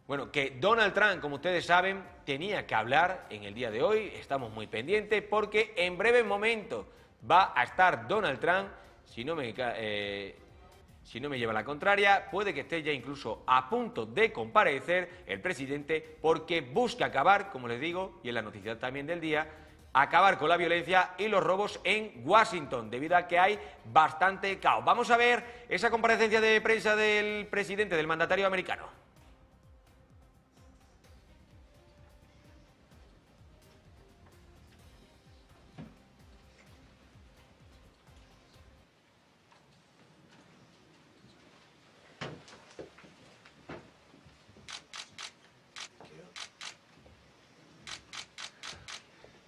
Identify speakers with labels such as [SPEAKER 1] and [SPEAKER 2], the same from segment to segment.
[SPEAKER 1] Bueno, que Donald Trump, como ustedes saben, tenía que hablar en el día de hoy, estamos muy pendientes, porque en breve momento va a estar Donald Trump, si no me lleva la contraria, puede que esté ya incluso a punto de comparecer el presidente, porque busca acabar, como les digo, y en la noticia también del día, acabar con la violencia y los robos en Washington, debido a que hay bastante caos. Vamos a ver esa comparecencia de prensa del presidente, del mandatario americano.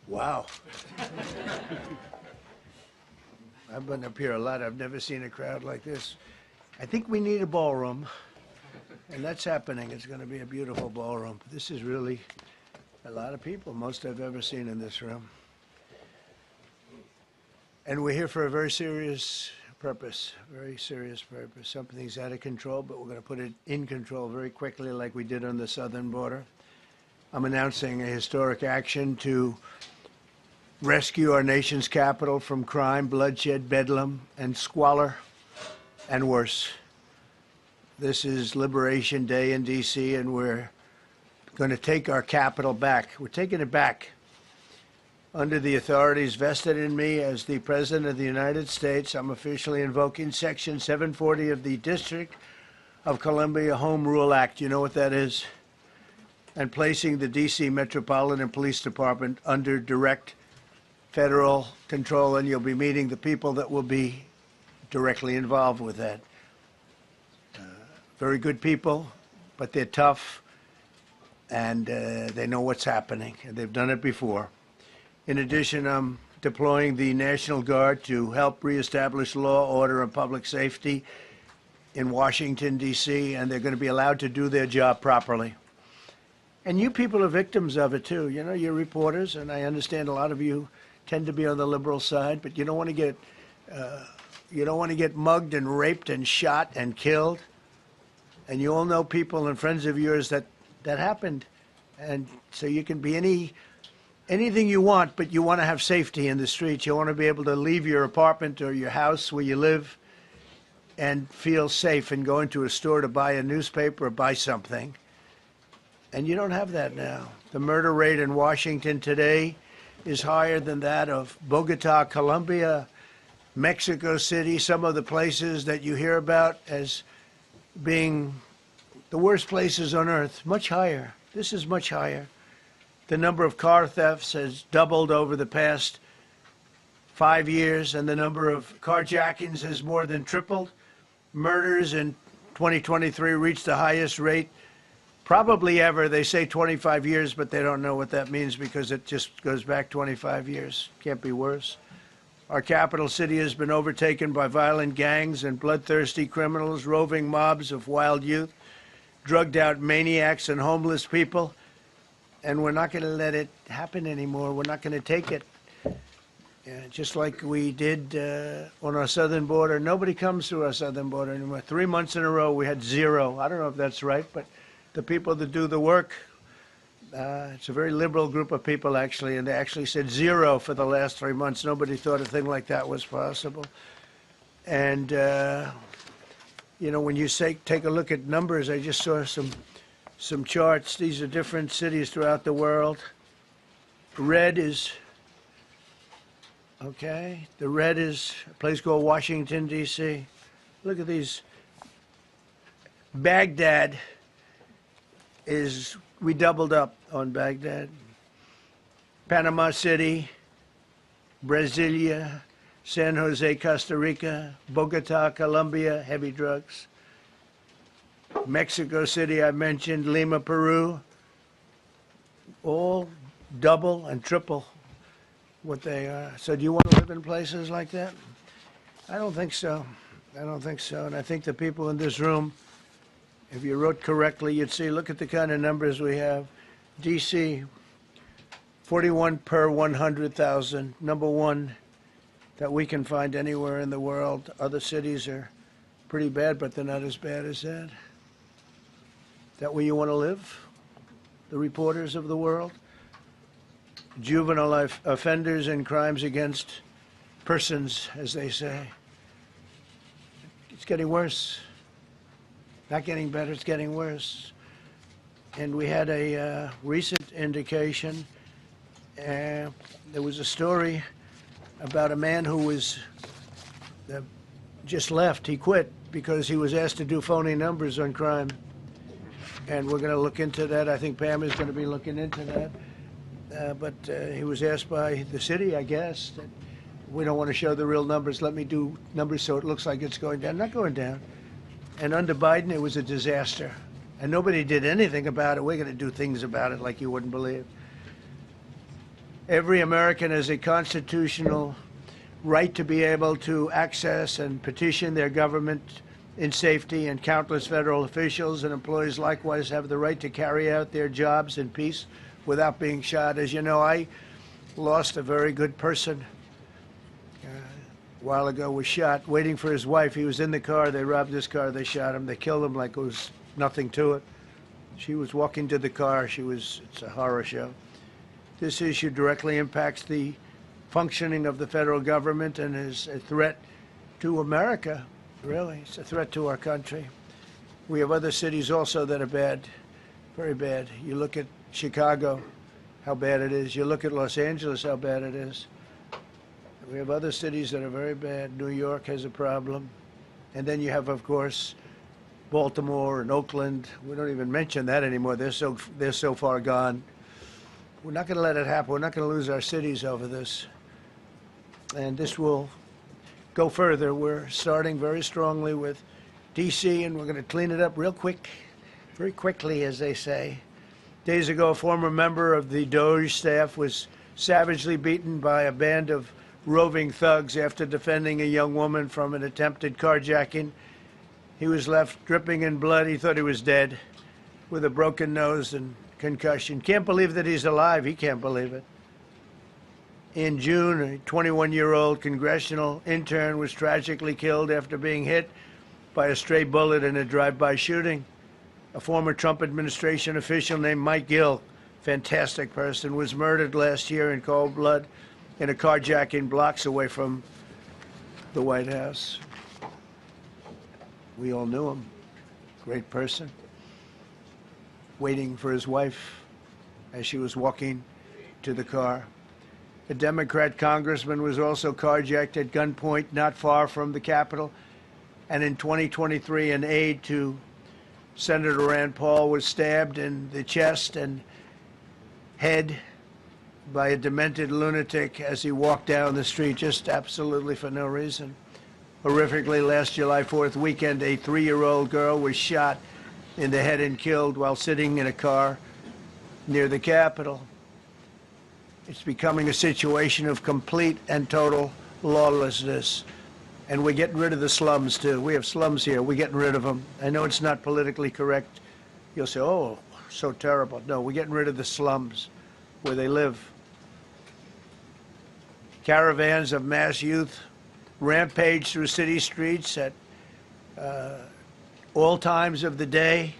[SPEAKER 2] Wow. I've been up here a lot. I've never seen a crowd like this. I think we need a ballroom, and that's happening. It's going to be a beautiful ballroom. This is really a lot of people, most I've ever seen in this room. And we're here for a very serious purpose, very serious purpose. Something's out of control, but we're going to put it in control very quickly like we did on the southern border. I'm announcing a historic action to rescue our nation's capital from crime, bloodshed, bedlam, and squalor, and worse. This is Liberation Day in D.C., and we're going to take our capital back. We're taking it back under the authorities vested in me as the President of the United States. I'm officially invoking Section 740 of the District of Columbia Home Rule Act. You know what that is? And placing the D.C. Metropolitan Police Department under direct federal control, and you'll be meeting the people that will be directly involved with that. Very good people, but they're tough, and they know what's happening, and they've done it before. In addition, I'm deploying the National Guard to help reestablish law, order, and public safety in Washington, D.C., and they're going to be allowed to do their job properly. And you people are victims of it, too. You know, you're reporters, and I understand a lot of you tend to be on the liberal side, but you don't want to get mugged and raped and shot and killed. And you all know people and friends of yours that happened. And so you can be anything you want, but you want to have safety in the streets. You want to be able to leave your apartment or your house where you live and feel safe and go into a store to buy a newspaper or buy something. And you don't have that now. The murder rate in Washington today is higher than that of Bogota, Colombia, Mexico City, some of the places that you hear about as being the worst places on earth, much higher. This is much higher. The number of car thefts has doubled over the past 5 years, and the number of carjackings has more than tripled. Murders in 2023 reached the highest rate probably ever. They say 25 years, but they don't know what that means because it just goes back 25 years. Can't be worse. Our capital city has been overtaken by violent gangs and bloodthirsty criminals, roving mobs of wild youth, drugged-out maniacs and homeless people. And we're not going to let it happen anymore. We're not going to take it. Just like we did on our southern border. Nobody comes through our southern border anymore. 3 months in a row, we had zero. I don't know if that's right, but the people that do the work, it's a very liberal group of people, actually, and they actually said zero for the last 3 months. Nobody thought a thing like that was possible. And, you know, when you take a look at numbers, I just saw some charts. These are different cities throughout the world. Red is, okay, the red is a place called Washington, D.C. Look at these. Baghdad we doubled up on Baghdad. Panama City, Brasilia, San Jose, Costa Rica, Bogota, Colombia, heavy drugs. Mexico City, I mentioned, Lima, Peru, all double and triple what they are. So do you want to live in places like that? I don't think so. I don't think so. And I think the people in this room, if you wrote correctly, you'd see, look at the kind of numbers we have. D.C., 41 per 100,000, number one that we can find anywhere in the world. Other cities are pretty bad, but they're not as bad as that. that where you want to live? The reporters of the world? Juvenile offenders and crimes against persons, as they say. It's getting worse. Not getting better, it's getting worse. And we had a recent indication. There was a story about a man who was just left. He quit because he was asked to do phony numbers on crime. And we're going to look into that. I think Pam is going to be looking into that. But he was asked by the city, I guess, that we don't want to show the real numbers. Let me do numbers so it looks like it's going down. Not going down. And under Biden, it was a disaster. And nobody did anything about it. We're going to do things about it like you wouldn't believe. Every American has a constitutional right to be able to access and petition their government in safety, and countless federal officials and employees likewise have the right to carry out their jobs in peace without being shot. As you know, I lost a very good person a while ago, was shot waiting for his wife. He was in the car. They robbed his car. They shot him. They killed him like it was nothing to it. She was walking to the car. It's a horror show. This issue directly impacts the functioning of the federal government and is a threat to America. Really, it's a threat to our country. We have other cities also that are bad, very bad. You look at Chicago, how bad it is. You look at Los Angeles, how bad it is. We have other cities that are very bad. New York has a problem. And then you have, of course, Baltimore and Oakland. We don't even mention that anymore. They're so far gone. We're not going to let it happen. We're not going to lose our cities over this. And this will go further. We're starting very strongly with D.C., and we're going to clean it up real quick, very quickly, as they say. Days ago, a former member of the DOJ staff was savagely beaten by a band of roving thugs after defending a young woman from an attempted carjacking. He was left dripping in blood. He thought he was dead, with a broken nose and concussion. Can't believe that he's alive. He can't believe it. In June, a 21-year-old congressional intern was tragically killed after being hit by a stray bullet in a drive-by shooting. A former Trump administration official named Mike Gill, fantastic person, was murdered last year in cold blood in a carjacking blocks away from the White House. We all knew him. Great person. Waiting for his wife as she was walking to the car. A Democrat congressman was also carjacked at gunpoint not far from the Capitol. And in 2023, an aide to Senator Rand Paul was stabbed in the chest and head by a demented lunatic as he walked down the street, just absolutely for no reason. Horrifically, last July 4th weekend, a 3-year-old girl was shot in the head and killed while sitting in a car near the Capitol. It's becoming a situation of complete and total lawlessness. And we're getting rid of the slums, too. We have slums here. We're getting rid of them. I know it's not politically correct. You'll say, oh, so terrible. No, we're getting rid of the slums where they live. Caravans of mass youth rampage through city streets at all times of the day.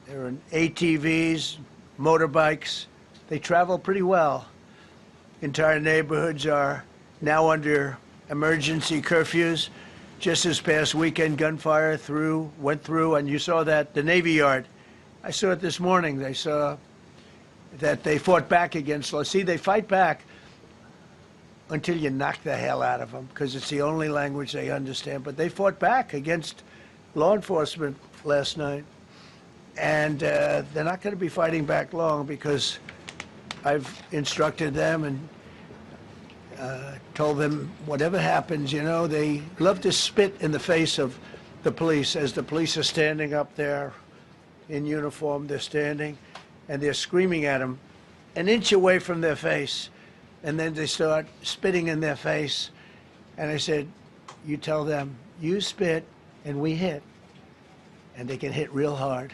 [SPEAKER 2] There are ATVs, motorbikes. They travel pretty well. Entire neighborhoods are now under emergency curfews. Just this past weekend, gunfire went through, and you saw that, the Navy Yard. I saw it this morning. They saw that they fought back against law. See, they fight back until you knock the hell out of them, because it's the only language they understand. But they fought back against law enforcement last night. And they're not going to be fighting back long, because I've instructed them and told them whatever happens, you know, they love to spit in the face of the police as the police are standing up there in uniform. They're standing and they're screaming at them an inch away from their face. And then they start spitting in their face. And I said, you tell them, you spit and we hit. And they can hit real hard.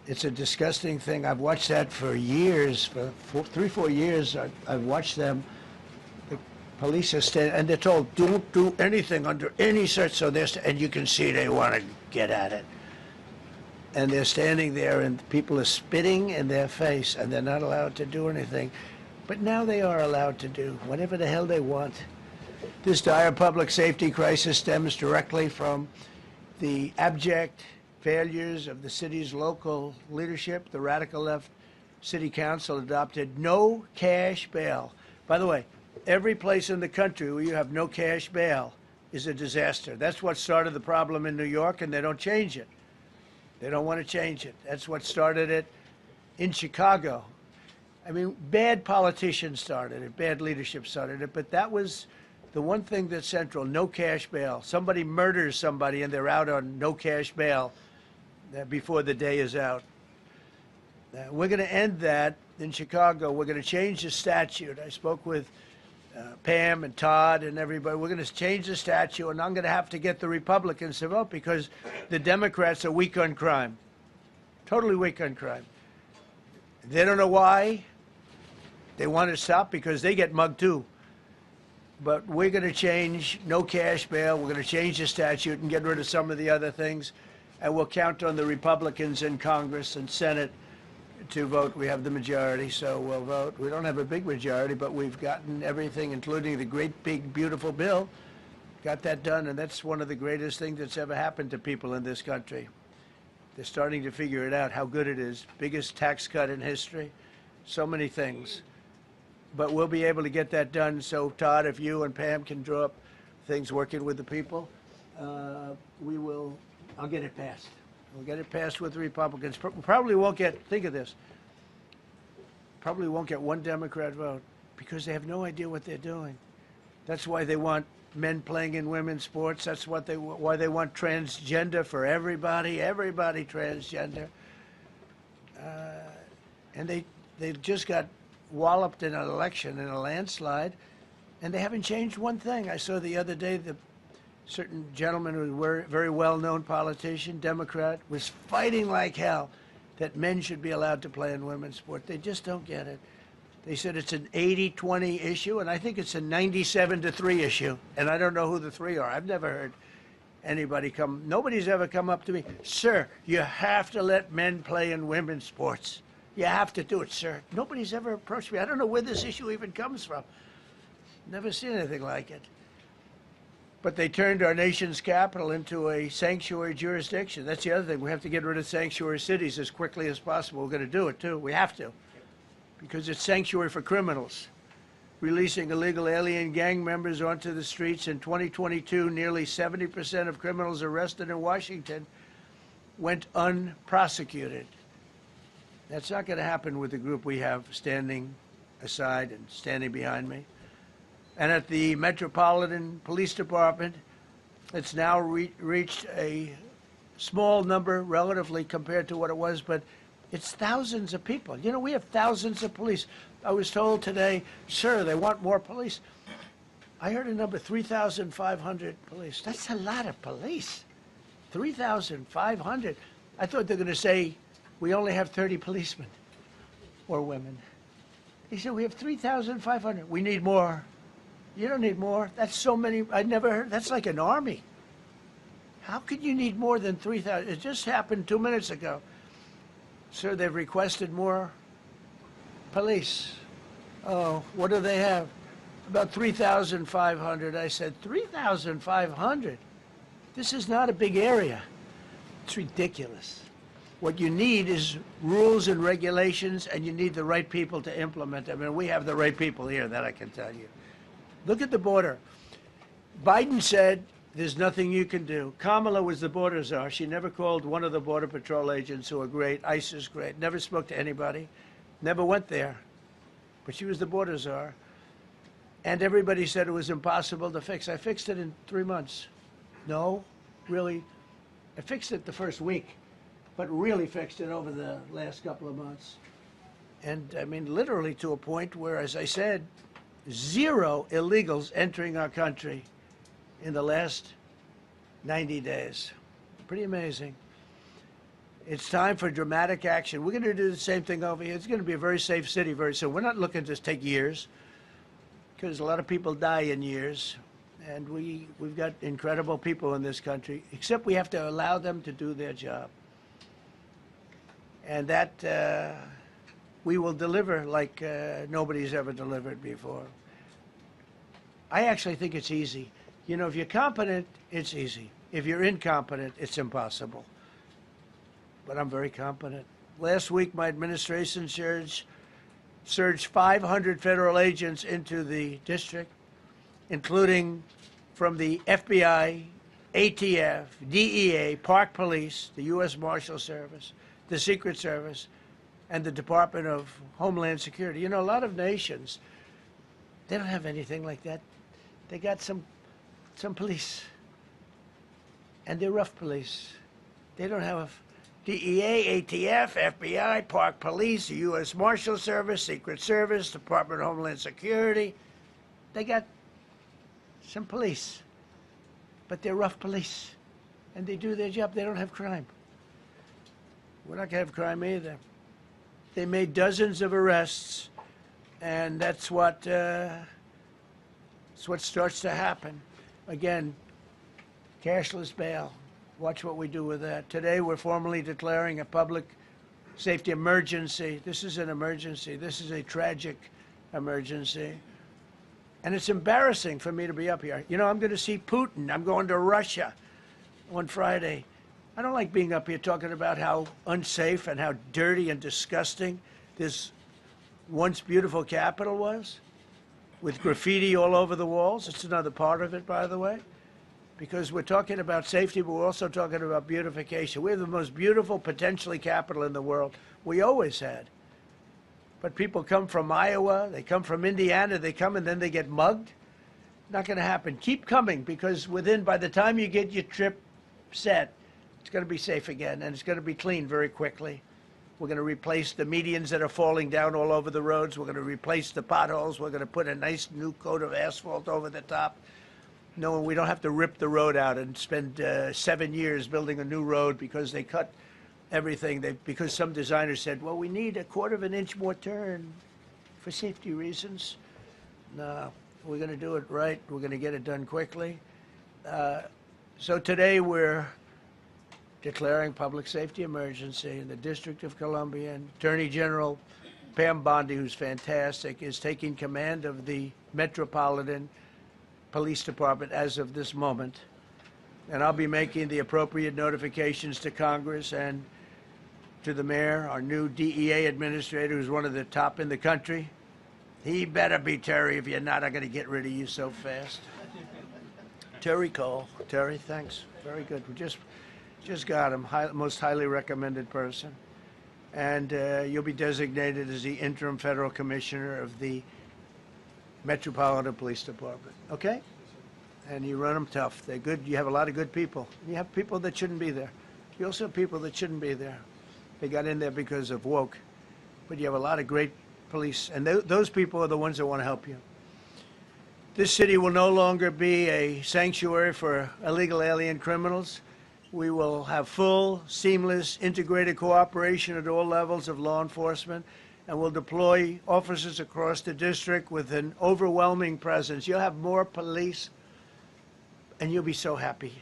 [SPEAKER 2] It's a disgusting thing. I've watched that for years, for 3-4 years. I've watched them. The police are standing, and they're told, don't do anything under any search. So and you can see they want to get at it. and they're standing there and people are spitting in their face and they're not allowed to do anything. But now they are allowed to do whatever the hell they want. This dire public safety crisis stems directly from the abject failures of the city's local leadership. The radical left city council adopted no cash bail. By the way, every place in the country where you have no cash bail is a disaster. That's what started the problem in New York, and they don't change it. They don't want to change it. That's what started it in Chicago. I mean, bad politicians started it, bad leadership started it, but that was the one thing that's central, no cash bail. Somebody murders somebody and they're out on no cash bail before the day is out. We're going to end that in Chicago. We're going to change the statute. I spoke with Pam and Todd and everybody. We're going to change the statute, and I'm going to have to get the Republicans to vote because the Democrats are weak on crime, totally weak on crime. They don't know why. They want to stop because they get mugged too. But we're going to change no cash bail. We're going to change the statute and get rid of some of the other things. And we'll count on the Republicans in Congress and Senate to vote. We have the majority, so we'll vote. We don't have a big majority, but we've gotten everything, including the great, big, beautiful bill. Got that done, and that's one of the greatest things that's ever happened to people in this country. They're starting to figure it out, how good it is. Biggest tax cut in history. So many things. But we'll be able to get that done. So, Todd, if you and Pam can draw up things working with the people, we will. I'll get it passed. We'll get it passed with the Republicans. Probably won't get, think of this, probably won't get one Democrat vote because they have no idea what they're doing. That's why they want men playing in women's sports. That's why they want transgender for everybody transgender. And they just got walloped in an election, in a landslide, and they haven't changed one thing. I saw the other day the certain gentleman who was a very well-known politician, Democrat, was fighting like hell that men should be allowed to play in women's sport. They just don't get it. They said it's an 80-20 issue, and I think it's a 97-3 issue, and I don't know who the three are. I've never heard anybody nobody's ever come up to me, sir, you have to let men play in women's sports. You have to do it, sir. Nobody's ever approached me. I don't know where this issue even comes from. Never seen anything like it. But they turned our nation's capital into a sanctuary jurisdiction. That's the other thing. We have to get rid of sanctuary cities as quickly as possible. We're going to do it, too. We have to. Because it's sanctuary for criminals. Releasing illegal alien gang members onto the streets in 2022, nearly 70% of criminals arrested in Washington went unprosecuted. That's not going to happen with the group we have standing aside and standing behind me. And at the Metropolitan Police Department, it's now reached a small number relatively compared to what it was, but it's thousands of people. You know, we have thousands of police. I was told today, sir, they want more police. I heard a number, 3,500 police. That's a lot of police. 3,500. I thought they were going to say, we only have 30 policemen or women. He said, we have 3,500. We need more. You don't need more. That's so many. I never heard. That's like an army. How could you need more than 3,000? It just happened 2 minutes ago. Sir, they've requested more police. Oh, what do they have? About 3,500. I said, 3,500? This is not a big area. It's ridiculous. What you need is rules and regulations, and you need the right people to implement them. And we have the right people here, that I can tell you. Look at the border. Biden said there's nothing you can do. Kamala was the border czar. She never called one of the Border Patrol agents who are great. ICE is great. Never spoke to anybody. Never went there. But she was the border czar. And everybody said it was impossible to fix. I fixed it in 3 months. No, really. I fixed it the first week, but really fixed it over the last couple of months. And I mean, literally to a point where, as I said, 0 illegals entering our country in the last 90 days. Pretty amazing. It's time for dramatic action. We're going to do the same thing over here. It's going to be a very safe city very soon. We're not looking to take years, because a lot of people die in years. And we've got incredible people in this country, except we have to allow them to do their job. And that we will deliver like nobody's ever delivered before. I actually think it's easy. You know, if you're competent, it's easy. If you're incompetent, it's impossible. But I'm very competent. Last week, my administration surged 500 federal agents into the district, including from the FBI, ATF, DEA, Park Police, the U.S. Marshal Service, the Secret Service, and the Department of Homeland Security. You know, a lot of nations, they don't have anything like that. They got some police, and they're rough police. They don't have DEA, ATF, FBI, Park Police, the U.S. Marshal Service, Secret Service, Department of Homeland Security. They got some police, but they're rough police, and they do their job. They don't have crime. We're not going to have crime either. They made dozens of arrests, and that's what starts to happen. Again, cashless bail. Watch what we do with that. Today, we're formally declaring a public safety emergency. This is an emergency. This is a tragic emergency. And it's embarrassing for me to be up here. You know, I'm going to see Putin. I'm going to Russia on Friday. I don't like being up here talking about how unsafe and how dirty and disgusting this once beautiful capital was, with graffiti all over the walls. It's another part of it, by the way, because we're talking about safety, but we're also talking about beautification. We have the most beautiful, potentially, capital in the world. We always had. But people come from Iowa, they come from Indiana, they come and then they get mugged. Not going to happen. Keep coming, because by the time you get your trip set, it's going to be safe again, and it's going to be clean very quickly. We're going to replace the medians that are falling down all over the roads. We're going to replace the potholes. We're going to put a nice new coat of asphalt over the top. No, we don't have to rip the road out and spend 7 years building a new road because they cut everything. Because some designers said, well, we need 1/4 of an inch more turn for safety reasons. No, we're going to do it right. We're going to get it done quickly. So today we're declaring public safety emergency in the District of Columbia, and Attorney General Pam Bondi, who's fantastic, is taking command of the Metropolitan Police Department as of this moment. And I'll be making the appropriate notifications to Congress and to the mayor, our new DEA administrator, who's one of the top in the country. He better be Terry. If you're not, I'm going to get rid of you so fast. Terry Cole. Terry, thanks. Very good. We just got him, most highly recommended person. And you'll be designated as the interim federal commissioner of the Metropolitan Police Department, okay? And you run them tough. They're good. You have a lot of good people. You have people that shouldn't be there. You also have people that shouldn't be there. They got in there because of woke. But you have a lot of great police, and those people are the ones that want to help you. This city will no longer be a sanctuary for illegal alien criminals. We will have full, seamless, integrated cooperation at all levels of law enforcement, and we'll deploy officers across the district with an overwhelming presence. You'll have more police, and you'll be so happy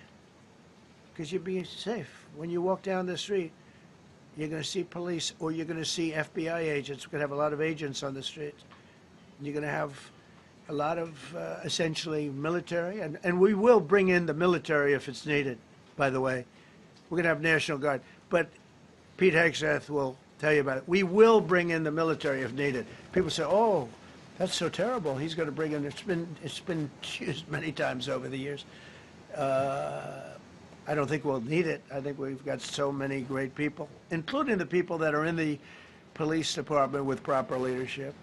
[SPEAKER 2] because you'll be safe. When you walk down the street, you're going to see police, or you're going to see FBI agents. We're going to have a lot of agents on the streets. You're going to have a lot of essentially military, and we will bring in the military if it's needed, by the way. We're going to have National Guard. But Pete Hegseth will tell you about it. We will bring in the military if needed. People say, oh, that's so terrible. He's going to bring in, it's been used many times over the years. I don't think we'll need it. I think we've got so many great people, including the people that are in the police department with proper leadership.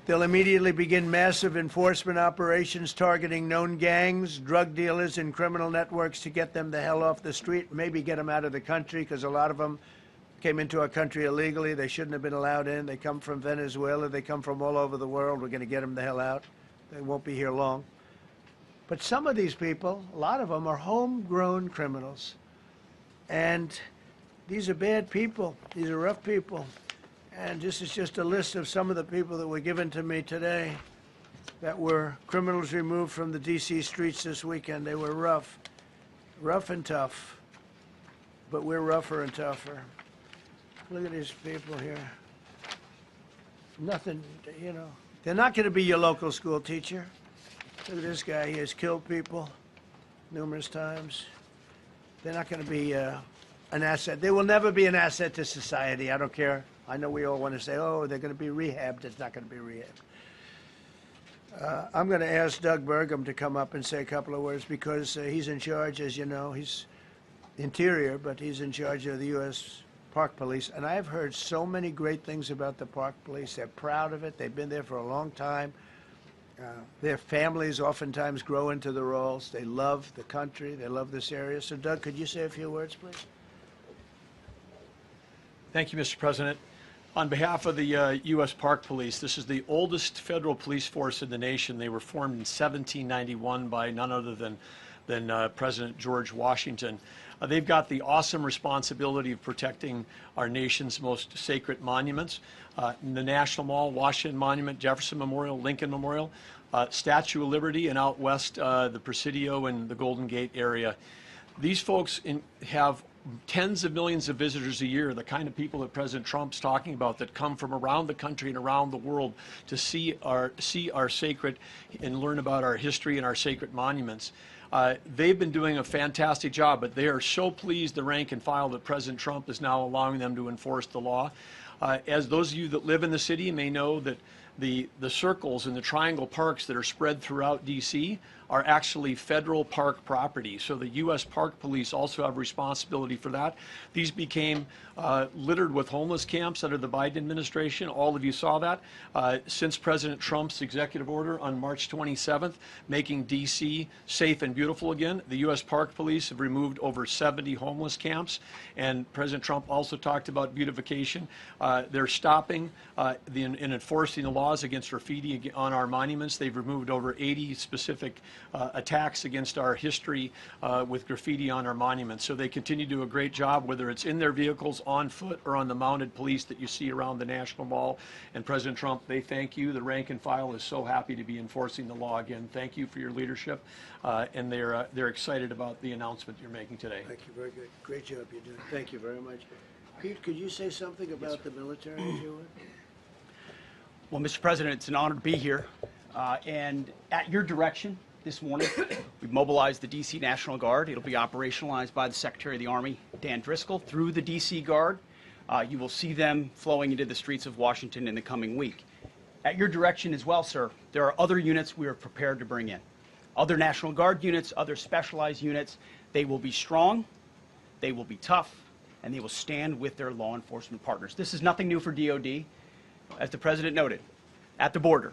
[SPEAKER 2] They'll immediately begin massive enforcement operations targeting known gangs, drug dealers, and criminal networks to get them the hell off the street, maybe get them out of the country, because a lot of them came into our country illegally. They shouldn't have been allowed in. They come from Venezuela. They come from all over the world. We're going to get them the hell out. They won't be here long. But some of these people, a lot of them, are homegrown criminals. And these are bad people. These are rough people. And this is just a list of some of the people that were given to me today that were criminals removed from the D.C. streets this weekend. They were rough and tough. But we're rougher and tougher. Look at these people here. Nothing, you know. They're not going to be your local school teacher. Look at this guy. He has killed people numerous times. They're not going to be an asset. They will never be an asset to society. I don't care. I know we all want to say, oh, they're going to be rehabbed. It's not going to be rehabbed. I'm going to ask Doug Burgum to come up and say a couple of words because he's in charge, as you know. He's Interior, but he's in charge of the U.S. Park Police. And I've heard so many great things about the Park Police. They're proud of it. They've been there for a long time. Their families oftentimes grow into the roles. They love the country. They love this area. So, Doug, could you say a few words, please?
[SPEAKER 3] Thank you, Mr. President. On behalf of the U.S. Park Police, this is the oldest federal police force in the nation. They were formed in 1791 by none other than President George Washington. They've got the awesome responsibility of protecting our nation's most sacred monuments. The National Mall, Washington Monument, Jefferson Memorial, Lincoln Memorial, Statue of Liberty, and out west, the Presidio and the Golden Gate area. These folks have tens of millions of visitors a year, the kind of people that President Trump's talking about that come from around the country and around the world to see our sacred and learn about our history and our sacred monuments. They've been doing a fantastic job, but they are so pleased, the rank and file, that President Trump is now allowing them to enforce the law. As those of you that live in the city may know, that the circles and the triangle parks that are spread throughout D.C. are actually federal park property. So the U.S. Park Police also have responsibility for that. These became littered with homeless camps under the Biden administration. All of you saw that. Since President Trump's executive order on March 27th, making D.C. safe and beautiful again, the U.S. Park Police have removed over 70 homeless camps. And President Trump also talked about beautification. They're stopping and enforcing the laws against graffiti on our monuments. They've removed over 80 specific attacks against our history with graffiti on our monuments. So they continue to do a great job, whether it's in their vehicles, on foot, or on the mounted police that you see around the National Mall. And President Trump, they thank you. The rank and file is so happy to be enforcing the law again. Thank you for your leadership, and they're excited about the announcement you're making today.
[SPEAKER 2] Thank you. Very good. Great job you're doing. Thank you very much. Pete, could you say something about the military, if you would?
[SPEAKER 4] Well, Mr. President, it's an honor to be here. And at your direction this morning, we've mobilized the D.C. National Guard. It'll be operationalized by the Secretary of the Army, Dan Driscoll, through the D.C. Guard. You will see them flowing into the streets of Washington in the coming week. At your direction as well, sir, there are other units we are prepared to bring in. Other National Guard units, other specialized units. They will be strong, they will be tough, and they will stand with their law enforcement partners. This is nothing new for DOD. As the President noted, at the border,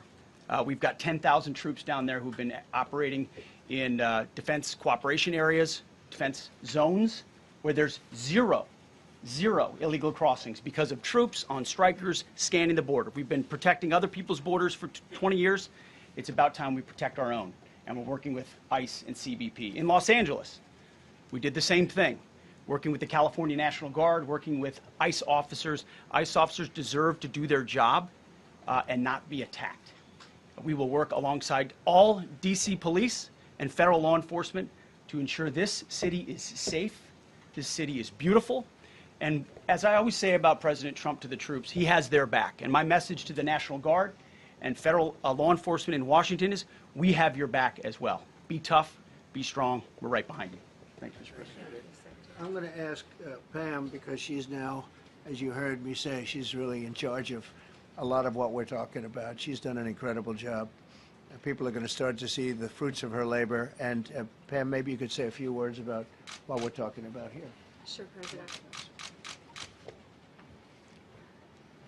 [SPEAKER 4] we've got 10,000 troops down there who've been operating in defense cooperation areas, defense zones, where there's zero illegal crossings because of troops on strikers scanning the border. We've been protecting other people's borders for 20 years. It's about time we protect our own, and we're working with ICE and CBP. In Los Angeles, we did the same thing, working with the California National Guard, working with ICE officers. ICE officers deserve to do their job and not be attacked. We will work alongside all DC police and federal law enforcement to ensure this city is safe, this city is beautiful, and as I always say about President Trump to the troops, he has their back. And my message to the National Guard and federal law enforcement in Washington is, we have your back as well. Be tough, be strong, we're right behind you. Thank you, Mr. President.
[SPEAKER 2] I'm going to ask Pam, because she's now, as you heard me say, she's really in charge of a lot of what we're talking about. She's done an incredible job. People are going to start to see the fruits of her labor. And Pam, maybe you could say a few words about what we're talking about here.
[SPEAKER 5] Sure, President.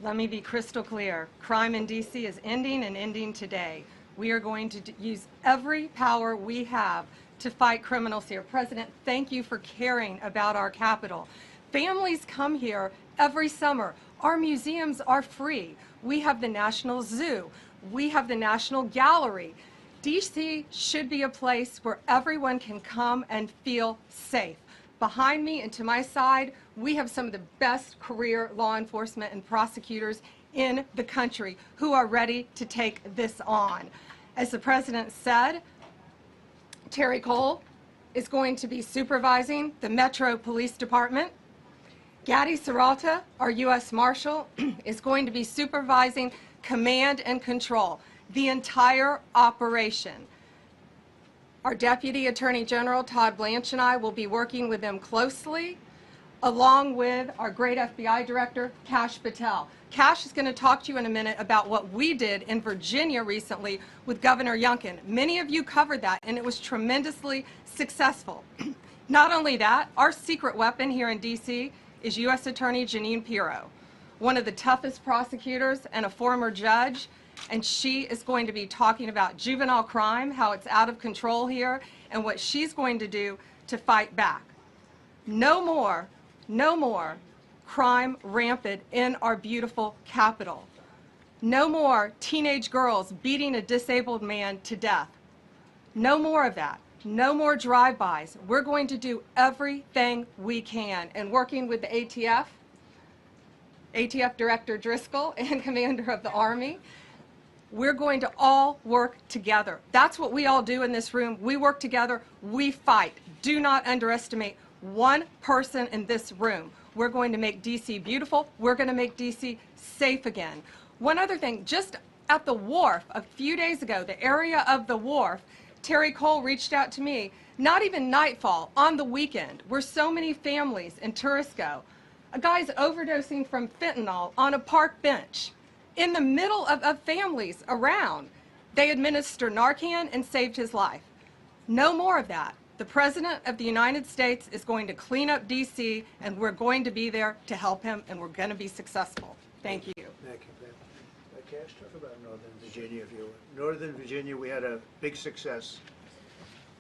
[SPEAKER 5] Let me be crystal clear. Crime in D.C. is ending, and ending today. We are going to use every power we have to fight criminals here. President, thank you for caring about our capital. Families come here every summer. Our museums are free. We have the National Zoo. We have the National Gallery. D.C. should be a place where everyone can come and feel safe. Behind me and to my side, we have some of the best career law enforcement and prosecutors in the country who are ready to take this on. As the President said, Terry Cole is going to be supervising the Metro Police Department. Gadi Serralta, our U.S. Marshal, is going to be supervising command and control, the entire operation. Our Deputy Attorney General, Todd Blanche, and I will be working with them closely, along with our great FBI Director, Kash Patel. Kash is going to talk to you in a minute about what we did in Virginia recently with Governor Youngkin. Many of you covered that, and it was tremendously successful. Not only that, our secret weapon here in D.C. is U.S. Attorney Jeanine Pirro, one of the toughest prosecutors and a former judge, and she is going to be talking about juvenile crime, how it's out of control here, and what she's going to do to fight back. No more crime rampant in our beautiful capital. No more teenage girls beating a disabled man to death. No more of that. No more drive-bys. We're going to do everything we can. And working with the ATF Director Driscoll and Commander of the Army, we're going to all work together. That's what we all do in this room. We work together. We fight. Do not underestimate one person in this room. We're going to make D.C. beautiful. We're going to make D.C. safe again. One other thing, just at the wharf a few days ago, the area of the wharf, Terry Cole reached out to me, not even nightfall, on the weekend, where so many families in tourists go. A guy's overdosing from fentanyl on a park bench. In the middle of families around, they administer Narcan and saved his life. No more of that. The President of the United States is going to clean up D.C., and we're going to be there to help him, and we're going to be successful. Thank you.
[SPEAKER 2] Thank you, Ben. Cash, talk about Northern Virginia, if you would. Northern Virginia, we had a big success.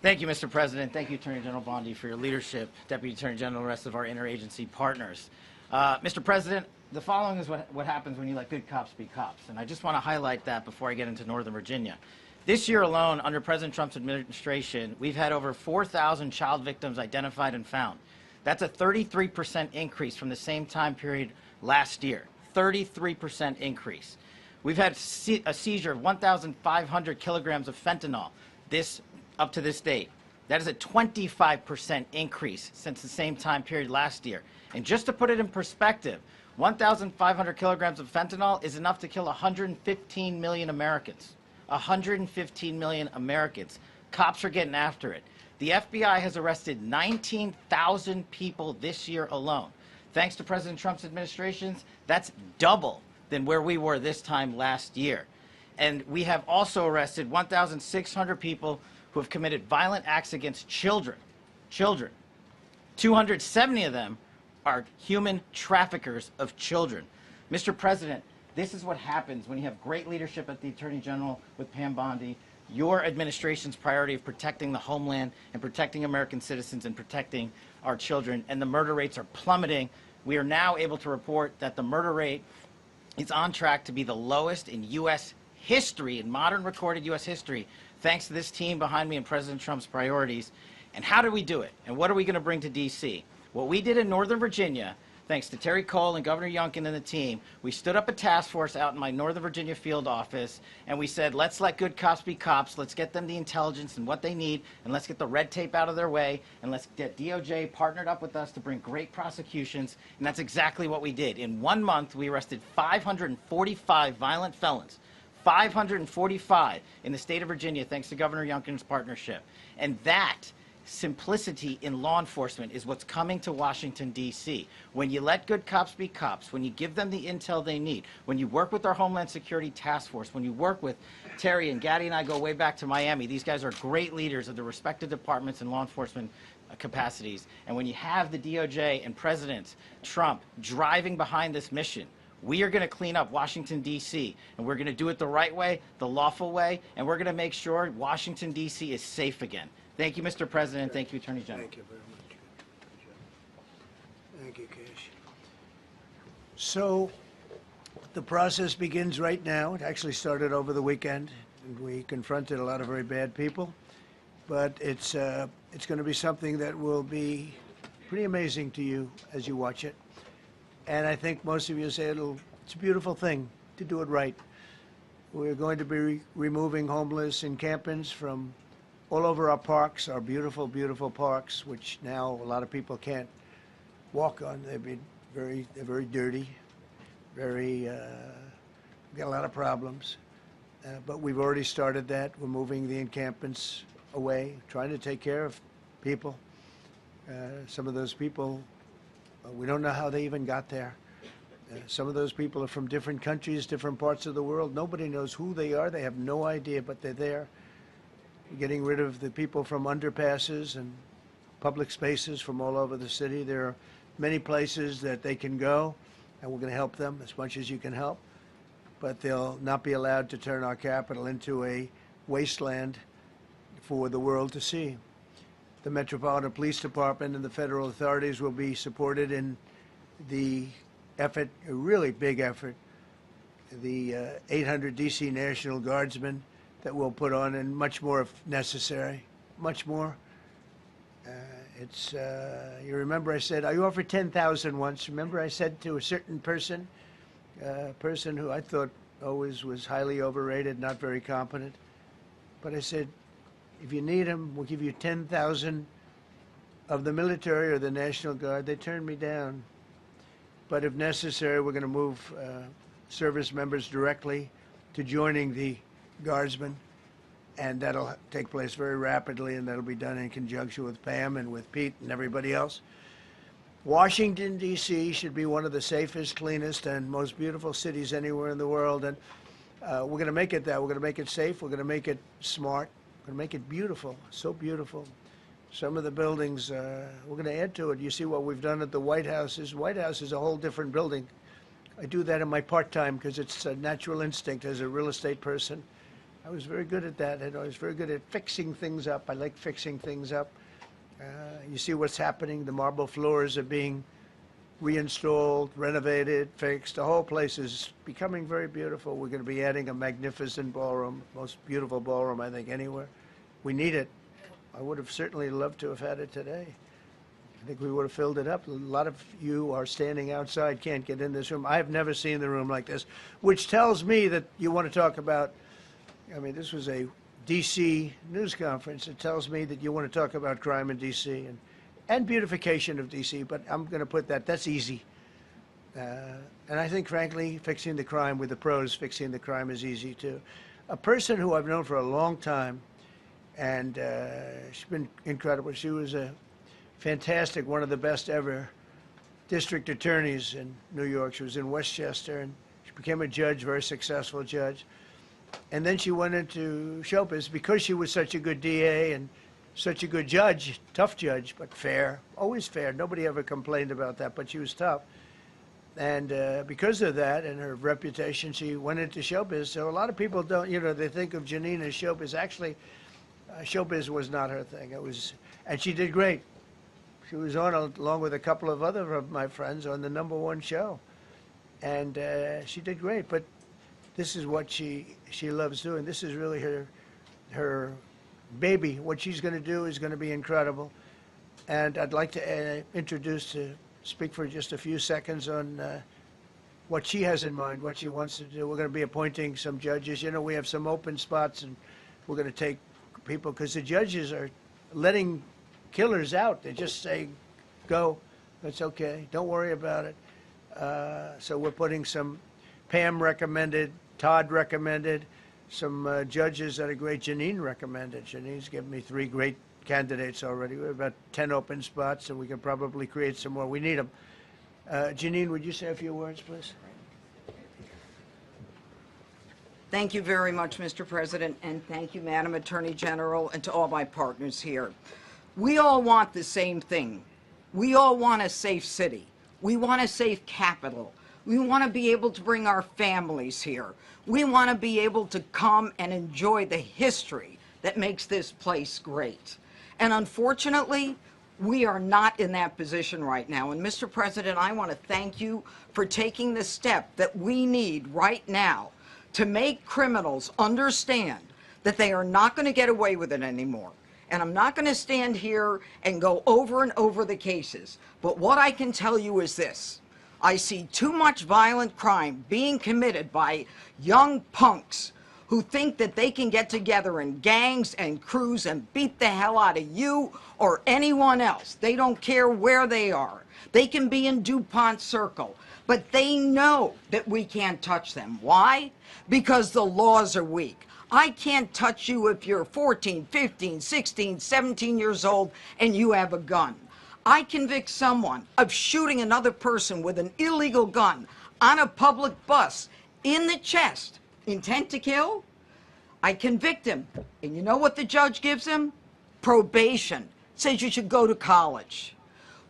[SPEAKER 6] Thank you, Mr. President. Thank you, Attorney General Bondi, for your leadership, Deputy Attorney General, and the rest of our interagency partners. Mr. President, the following is what happens when you let good cops be cops, and I just want to highlight that before I get into Northern Virginia. This year alone, under President Trump's administration, we've had over 4,000 child victims identified and found. That's a 33% increase from the same time period last year. 33% increase. We've had a seizure of 1,500 kilograms of fentanyl up to this date. That is a 25% increase since the same time period last year. And just to put it in perspective, 1,500 kilograms of fentanyl is enough to kill 115 million Americans. 115 million Americans. Cops are getting after it. The FBI has arrested 19,000 people this year alone. Thanks to President Trump's administrations, that's double than where we were this time last year. And we have also arrested 1,600 people who have committed violent acts against children. 270 of them are human traffickers of children. Mr. President, this is what happens when you have great leadership at the Attorney General with Pam Bondi, your administration's priority of protecting the homeland and protecting American citizens and protecting our children, and the murder rates are plummeting. We are now able to report that the murder rate is on track to be the lowest in U.S. history, in modern recorded U.S. history, thanks to this team behind me and President Trump's priorities. And how did we do it? And what are we going to bring to D.C.? What we did in Northern Virginia, thanks to Terry Cole and Governor Youngkin and the team, we stood up a task force out in my Northern Virginia field office, and we said, let's let good cops be cops, let's get them the intelligence and what they need, and let's get the red tape out of their way, and let's get DOJ partnered up with us to bring great prosecutions, and that's exactly what we did. In 1 month, we arrested 545 violent felons, 545 in the state of Virginia, thanks to Governor Youngkin's partnership. And that simplicity in law enforcement is what's coming to Washington, D.C. When you let good cops be cops, when you give them the intel they need, when you work with our Homeland Security Task Force, when you work with Terry and Gadi and I go way back to Miami, these guys are great leaders of the respective departments and law enforcement capacities. And when you have the DOJ and President Trump driving behind this mission, we are going to clean up Washington, D.C., and we're going to do it the right way, the lawful way, and we're going to make sure Washington, D.C. is safe again. Thank you, Mr. President. Thank you, Attorney General.
[SPEAKER 2] Thank you very much. Thank you, Cash. So the process begins right now. It actually started over the weekend, and we confronted a lot of very bad people. But it's going to be something that will be pretty amazing to you as you watch it. And I think most of you say it's a beautiful thing to do it right. We're going to be removing homeless encampments from all over our parks, our beautiful, beautiful parks, which now a lot of people can't walk on. They've been they're very dirty, we've got a lot of problems. But we've already started that. We're moving the encampments away, trying to take care of people. Some of those people, we don't know how they even got there. Some of those people are from different countries, different parts of the world. Nobody knows who they are. They have no idea, but they're there. We're getting rid of the people from underpasses and public spaces from all over the city. There are many places that they can go, and we're going to help them as much as you can help. But they'll not be allowed to turn our capital into a wasteland for the world to see. The Metropolitan Police Department and the federal authorities will be supported in the effort, a really big effort, the 800 DC National Guardsmen that we'll put on, and much more if necessary, much more. You remember I said, I offered 10,000 once. Remember I said to a certain person, person who I thought always was highly overrated, not very competent. But I said, if you need them, we'll give you 10,000 of the military or the National Guard. They turned me down. But if necessary, we're going to move service members directly to joining the Guardsmen. And that'll take place very rapidly, and that'll be done in conjunction with Pam and with Pete and everybody else. Washington, D.C. should be one of the safest, cleanest, and most beautiful cities anywhere in the world. And we're going to make it that. We're going to make it safe. We're going to make it smart. We're going to make it beautiful, so beautiful. Some of the buildings, we're going to add to it. You see what we've done at the White House. White House is a whole different building. I do that in my part-time because it's a natural instinct as a real estate person. I was very good at that, and I was very good at fixing things up. I like fixing things up. You see what's happening. The marble floors are being reinstalled, renovated, fixed. The whole place is becoming very beautiful. We're going to be adding a magnificent ballroom, most beautiful ballroom, I think, anywhere. We need it. I would have certainly loved to have had it today. I think we would have filled it up. A lot of you are standing outside, can't get in this room. I have never seen the room like this, which tells me that you want to talk about, I mean, this was a D.C. news conference. It tells me that you want to talk about crime in D.C. and beautification of D.C., but I'm going to put that, that's easy. And I think, frankly, fixing the crime with the pros, fixing the crime is easy, too. A person who I've known for a long time, and she's been incredible. She was a fantastic, one of the best ever district attorneys in New York. She was in Westchester, and she became a judge, very successful judge. And then she went into show business because she was such a good DA and such a good judge, tough judge, but fair, always fair. Nobody ever complained about that, but she was tough. And because of that and her reputation, she went into show business. So a lot of people don't, you know, they think of Janine as show business. Actually, show business was not her thing. It was, and she did great. She was on, along with a couple of other of my friends, on the #1 show. And she did great, but this is what she loves doing. This is really her baby. What she's going to do is going to be incredible. And I'd like to speak for just a few seconds on what she has in mind, what she wants to do. We're going to be appointing some judges. You know, we have some open spots, and we're going to take people, because the judges are letting killers out. They're just saying, go, that's okay, don't worry about it. So we're putting some, Pam recommended, Todd recommended, some judges that are great. Janine recommended. Janine's given me 3 great candidates already. We have about 10 open spots, and we can probably create some more. We need them. Janine, would you say a few words, please?
[SPEAKER 7] Thank you very much, Mr. President, and thank you, Madam Attorney General, and to all my partners here. We all want the same thing. We all want a safe city. We want a safe capital. We want to be able to bring our families here. We want to be able to come and enjoy the history that makes this place great. And unfortunately, we are not in that position right now. And Mr. President, I want to thank you for taking the step that we need right now to make criminals understand that they are not going to get away with it anymore. And I'm not going to stand here and go over and over the cases. But what I can tell you is this. I see too much violent crime being committed by young punks who think that they can get together in gangs and crews and beat the hell out of you or anyone else. They don't care where they are. They can be in DuPont Circle, but they know that we can't touch them. Why? Because the laws are weak. I can't touch you if you're 14, 15, 16, 17 years old and you have a gun. I convict someone of shooting another person with an illegal gun on a public bus in the chest, intent to kill. I convict him. And you know what the judge gives him? Probation. Says you should go to college.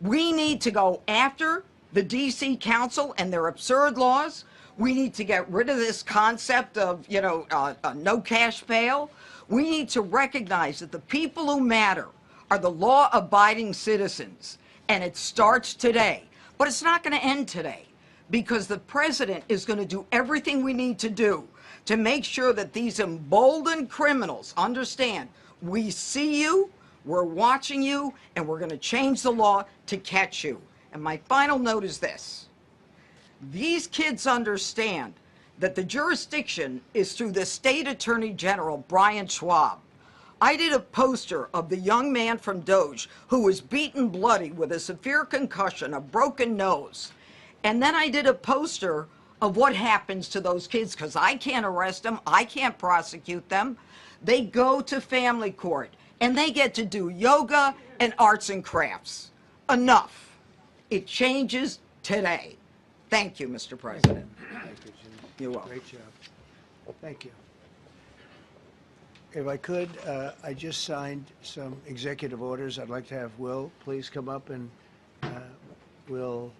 [SPEAKER 7] We need to go after the DC Council and their absurd laws. We need to get rid of this concept of, no cash bail. We need to recognize that the people who matter are the law-abiding citizens, and it starts today. But it's not going to end today, because the president is going to do everything we need to do to make sure that these emboldened criminals understand we see you, we're watching you, and we're going to change the law to catch you. And my final note is this. These kids understand that the jurisdiction is through the State Attorney General, Brian Schwab. I did a poster of the young man from Doge who was beaten bloody with a severe concussion, a broken nose. And then I did a poster of what happens to those kids, because I can't arrest them, I can't prosecute them. They go to family court, and they get to do yoga and arts and crafts. Enough. It changes today. Thank you, Mr. President.
[SPEAKER 2] Thank you, Jim.
[SPEAKER 7] You're welcome.
[SPEAKER 2] Great job. Thank you. If I could, I just signed some executive orders. I'd like to have Will please come up, and we'll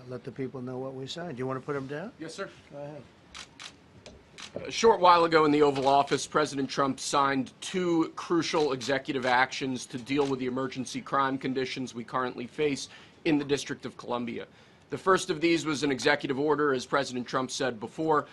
[SPEAKER 2] let the people know what we signed. Do you want to put them down?
[SPEAKER 8] Yes, sir.
[SPEAKER 2] Go ahead.
[SPEAKER 8] A short while ago in the Oval Office, President Trump signed 2 crucial executive actions to deal with the emergency crime conditions we currently face in the District of Columbia. The first of these was an executive order, as President Trump said before,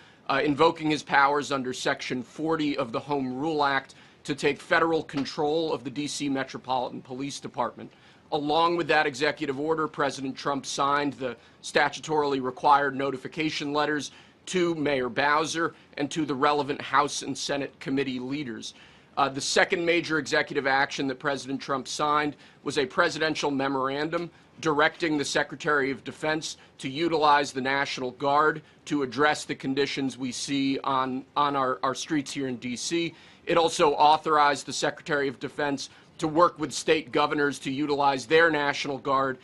[SPEAKER 8] invoking his powers under Section 40 of the Home Rule Act to take federal control of the D.C. Metropolitan Police Department. Along with that executive order, President Trump signed the statutorily required notification letters to Mayor Bowser and to the relevant House and Senate committee leaders. The second major executive action that President Trump signed was a presidential memorandum directing the Secretary of Defense to utilize the National Guard to address the conditions we see on our streets here in D.C. It also authorized the Secretary of Defense to work with state governors to utilize their National Guard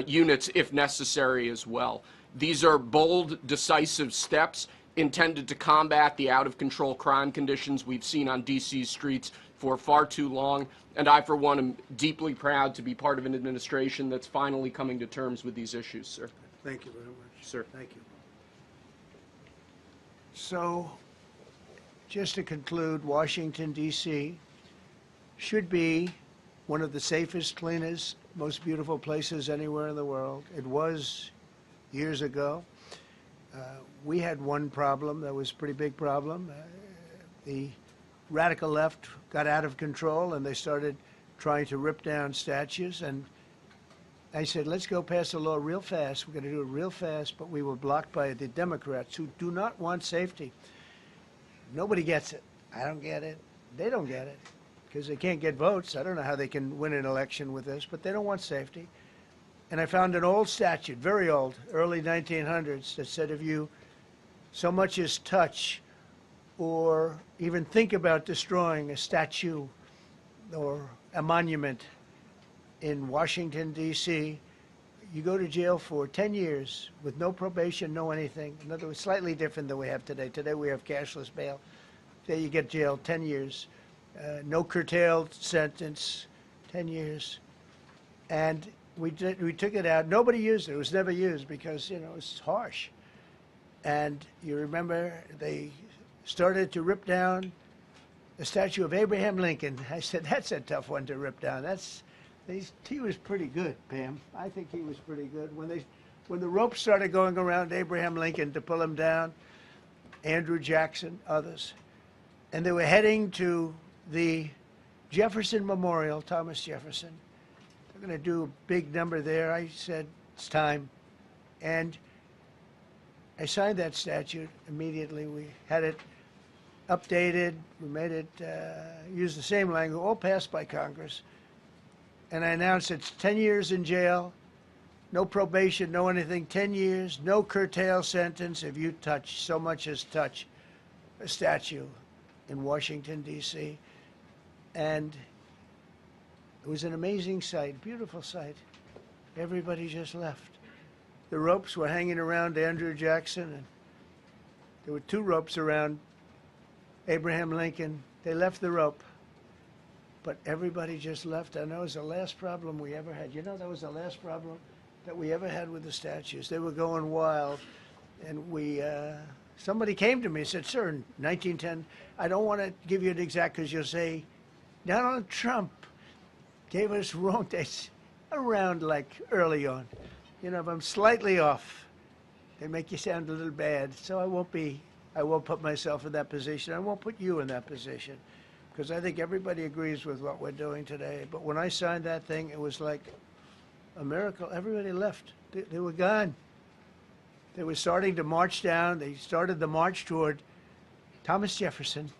[SPEAKER 8] units if necessary as well. These are bold, decisive steps intended to combat the out-of-control crime conditions we've seen on D.C.'s streets for far too long, and I, for one, am deeply proud to be part of an administration that's finally coming to terms with these issues, sir.
[SPEAKER 2] Thank you very much.
[SPEAKER 8] Sir.
[SPEAKER 2] Thank you. So, just to conclude, Washington, D.C. should be one of the safest, cleanest, most beautiful places anywhere in the world. It was years ago. We had one problem that was a pretty big problem. The radical left got out of control, and they started trying to rip down statues. And I said, let's go pass a law real fast. We're going to do it real fast, but we were blocked by the Democrats, who do not want safety. Nobody gets it. I don't get it. They don't get it, because they can't get votes. I don't know how they can win an election with this, but they don't want safety. And I found an old statute, very old, early 1900s, that said if you so much as touch or even think about destroying a statue or a monument in Washington, D.C., you go to jail for 10 years with no probation, no anything. In other words, slightly different than we have today. Today we have cashless bail. There you get jailed 10 years. No curtailed sentence, 10 years. And we took it out. Nobody used it. It was never used because, you know, it's harsh. And you remember they started to rip down the statue of Abraham Lincoln. I said, that's a tough one to rip down. He was pretty good, Pam. I think he was pretty good. When the ropes started going around Abraham Lincoln to pull him down, Andrew Jackson, others, and they were heading to the Jefferson Memorial, Thomas Jefferson. They're going to do a big number there. I said, it's time. And I signed that statute immediately. We had it updated, we made it use the same language, all passed by Congress. And I announced it's 10 years in jail, no probation, no anything, 10 years, no curtail sentence if you touch, so much as touch a statue in Washington, D.C. And it was an amazing sight, beautiful sight. Everybody just left. The ropes were hanging around Andrew Jackson, and there were 2 ropes around Abraham Lincoln. They left the rope, but everybody just left. And that was the last problem we ever had. You know, that was the last problem that we ever had with the statues. They were going wild, and somebody came to me and said, "Sir, in 1910, I don't want to give you an exact because you'll say, Donald Trump gave us wrong dates around like early on. You know, if I'm slightly off, they make you sound a little bad. So I won't put myself in that position. I won't put you in that position because I think everybody agrees with what we're doing today. But when I signed that thing, it was like a miracle. Everybody left. They were gone. They were starting to march down. They started the march toward Thomas Jefferson.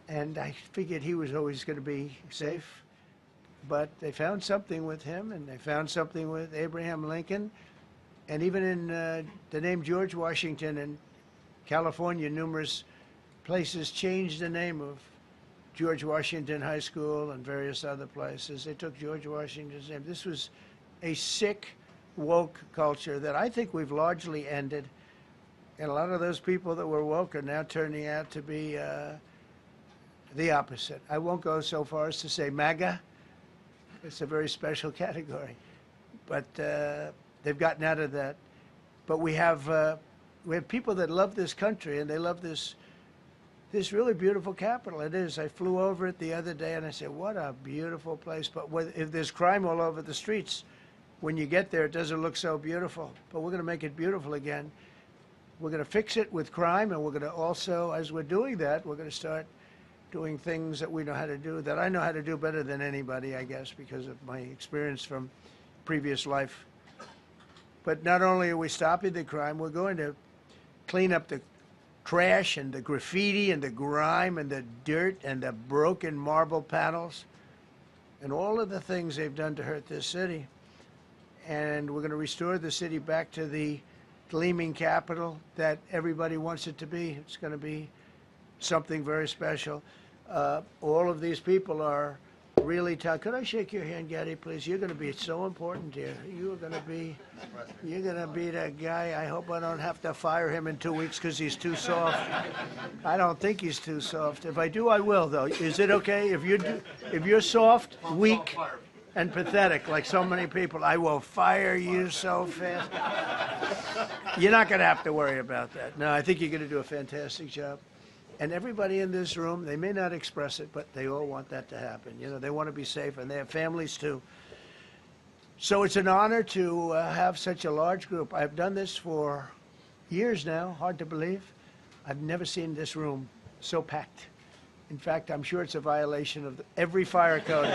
[SPEAKER 2] And I figured he was always going to be safe. But they found something with him, and they found something with Abraham Lincoln. And even in the name George Washington in California, numerous places changed the name of George Washington High School and various other places. They took George Washington's name. This was a sick, woke culture that I think we've largely ended. And a lot of those people that were woke are now turning out to be the opposite. I won't go so far as to say MAGA. It's a very special category. But they've gotten out of that. But we have people that love this country, and they love this really beautiful capital. It is. I flew over it the other day, and I said, what a beautiful place. But if there's crime all over the streets, when you get there, it doesn't look so beautiful. But we're going to make it beautiful again. We're going to fix it with crime, and we're going to also, as we're doing that, we're going to start doing things that we know how to do, that I know how to do better than anybody, I guess, because of my experience from previous life. But not only are we stopping the crime, we're going to clean up the trash and the graffiti and the grime and the dirt and the broken marble panels and all of the things they've done to hurt this city. And we're going to restore the city back to the gleaming capital that everybody wants it to be. It's going to be something very special. All of these people are really tough. Could I shake your hand, Gaddy, please? You're going to be so important here. You're going to be that guy. I hope I don't have to fire him in 2 weeks because he's too soft. I don't think he's too soft. If I do, I will, though. Is it okay? If you're soft, weak, and pathetic, like so many people, I will fire you so fast. You're not going to have to worry about that. No, I think you're going to do a fantastic job. And everybody in this room, they may not express it, but they all want that to happen. You know, they want to be safe, and they have families too. So it's an honor to have such a large group. I've done this for years now, hard to believe. I've never seen this room so packed. In fact, I'm sure it's a violation of every fire code.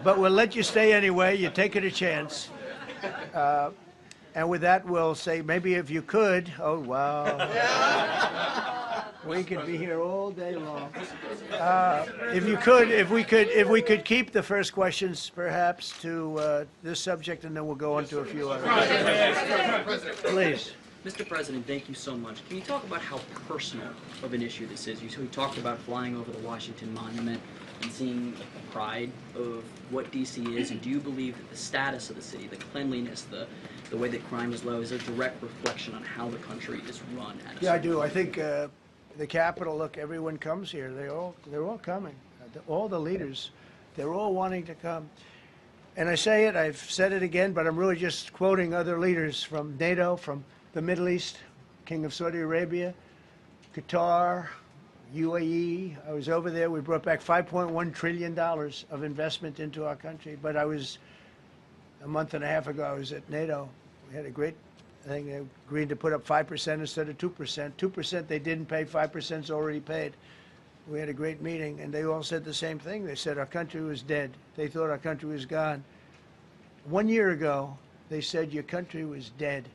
[SPEAKER 2] But we'll let you stay anyway. You're taking a chance. And with that, we'll say, maybe if you could, oh, wow. We could be here all day long. If we could keep the first questions, perhaps, to this subject, and then we'll go on to a few others. Please.
[SPEAKER 9] Mr. President, thank you so much. Can you talk about how personal of an issue this is? You talked about flying over the Washington Monument and seeing the pride of what D.C. is, and do you believe that the status of the city, the cleanliness, the way that crime is low, is a direct reflection on how the country is run?
[SPEAKER 2] Yeah, I do. I think the Capitol, look, everyone comes here. They're all coming. All the leaders, they're all wanting to come. And I say it, I've said it again, but I'm really just quoting other leaders from NATO, from the Middle East, King of Saudi Arabia, Qatar, UAE. I was over there. We brought back $5.1 trillion of investment into our country. But a month and a half ago, I was at NATO. We had a great thing. They agreed to put up 5% instead of 2%. 2% they didn't pay, 5% is already paid. We had a great meeting, and they all said the same thing. They said our country was dead. They thought our country was gone. 1 year ago, they said your country was dead.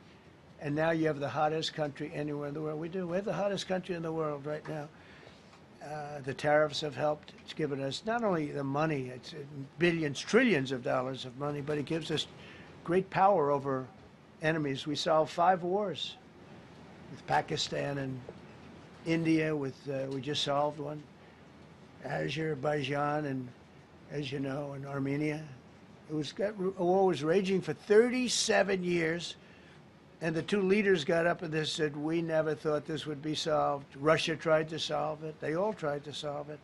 [SPEAKER 2] And now you have the hottest country anywhere in the world. We do. We have the hottest country in the world right now. The tariffs have helped. It's given us not only the money, it's billions, trillions of dollars of money, but it gives us great power over enemies. We solved 5 wars with Pakistan and India. We just solved one. Azerbaijan and, as you know, and Armenia. A war was raging for 37 years. And the 2 leaders got up and they said, we never thought this would be solved. Russia tried to solve it. They all tried to solve it.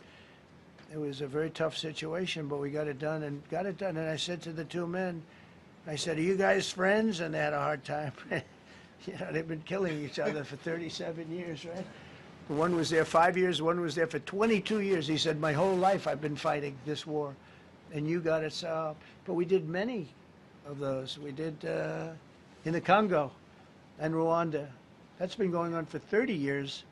[SPEAKER 2] It was a very tough situation, but we got it done and got it done. And I said to the 2 men, I said, are you guys friends? And they had a hard time. You know, they've been killing each other for 37 years, right? One was there 5 years, one was there for 22 years. He said, my whole life I've been fighting this war, and you got it solved. But we did many of those. We did in the Congo and Rwanda. That's been going on for 30 years.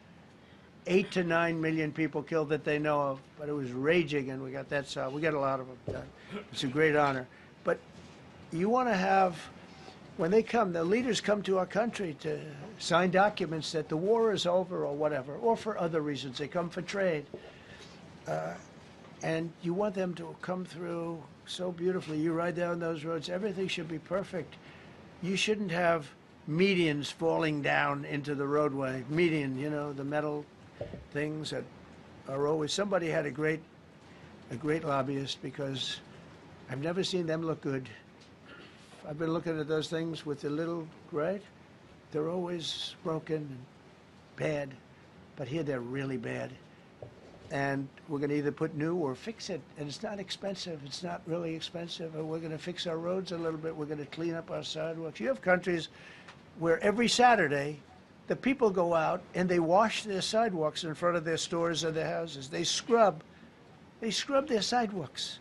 [SPEAKER 2] 8 to 9 million people killed that they know of, but it was raging, and we got that solved. We got a lot of them done. It's a great honor. But you want to have, when they come, the leaders come to our country to sign documents that the war is over or whatever, or for other reasons. They come for trade. And you want them to come through so beautifully. You ride down those roads, everything should be perfect. You shouldn't have medians falling down into the roadway. Median, you know, the metal things that are always, somebody had a great lobbyist, because I've never seen them look good. I've been looking at those things with the little, right? They're always broken and bad, but here they're really bad. And we're going to either put new or fix it, and it's not expensive. It's not really expensive. And we're going to fix our roads a little bit. We're going to clean up our sidewalks. You have countries where every Saturday the people go out and they wash their sidewalks in front of their stores or their houses. They scrub their sidewalks.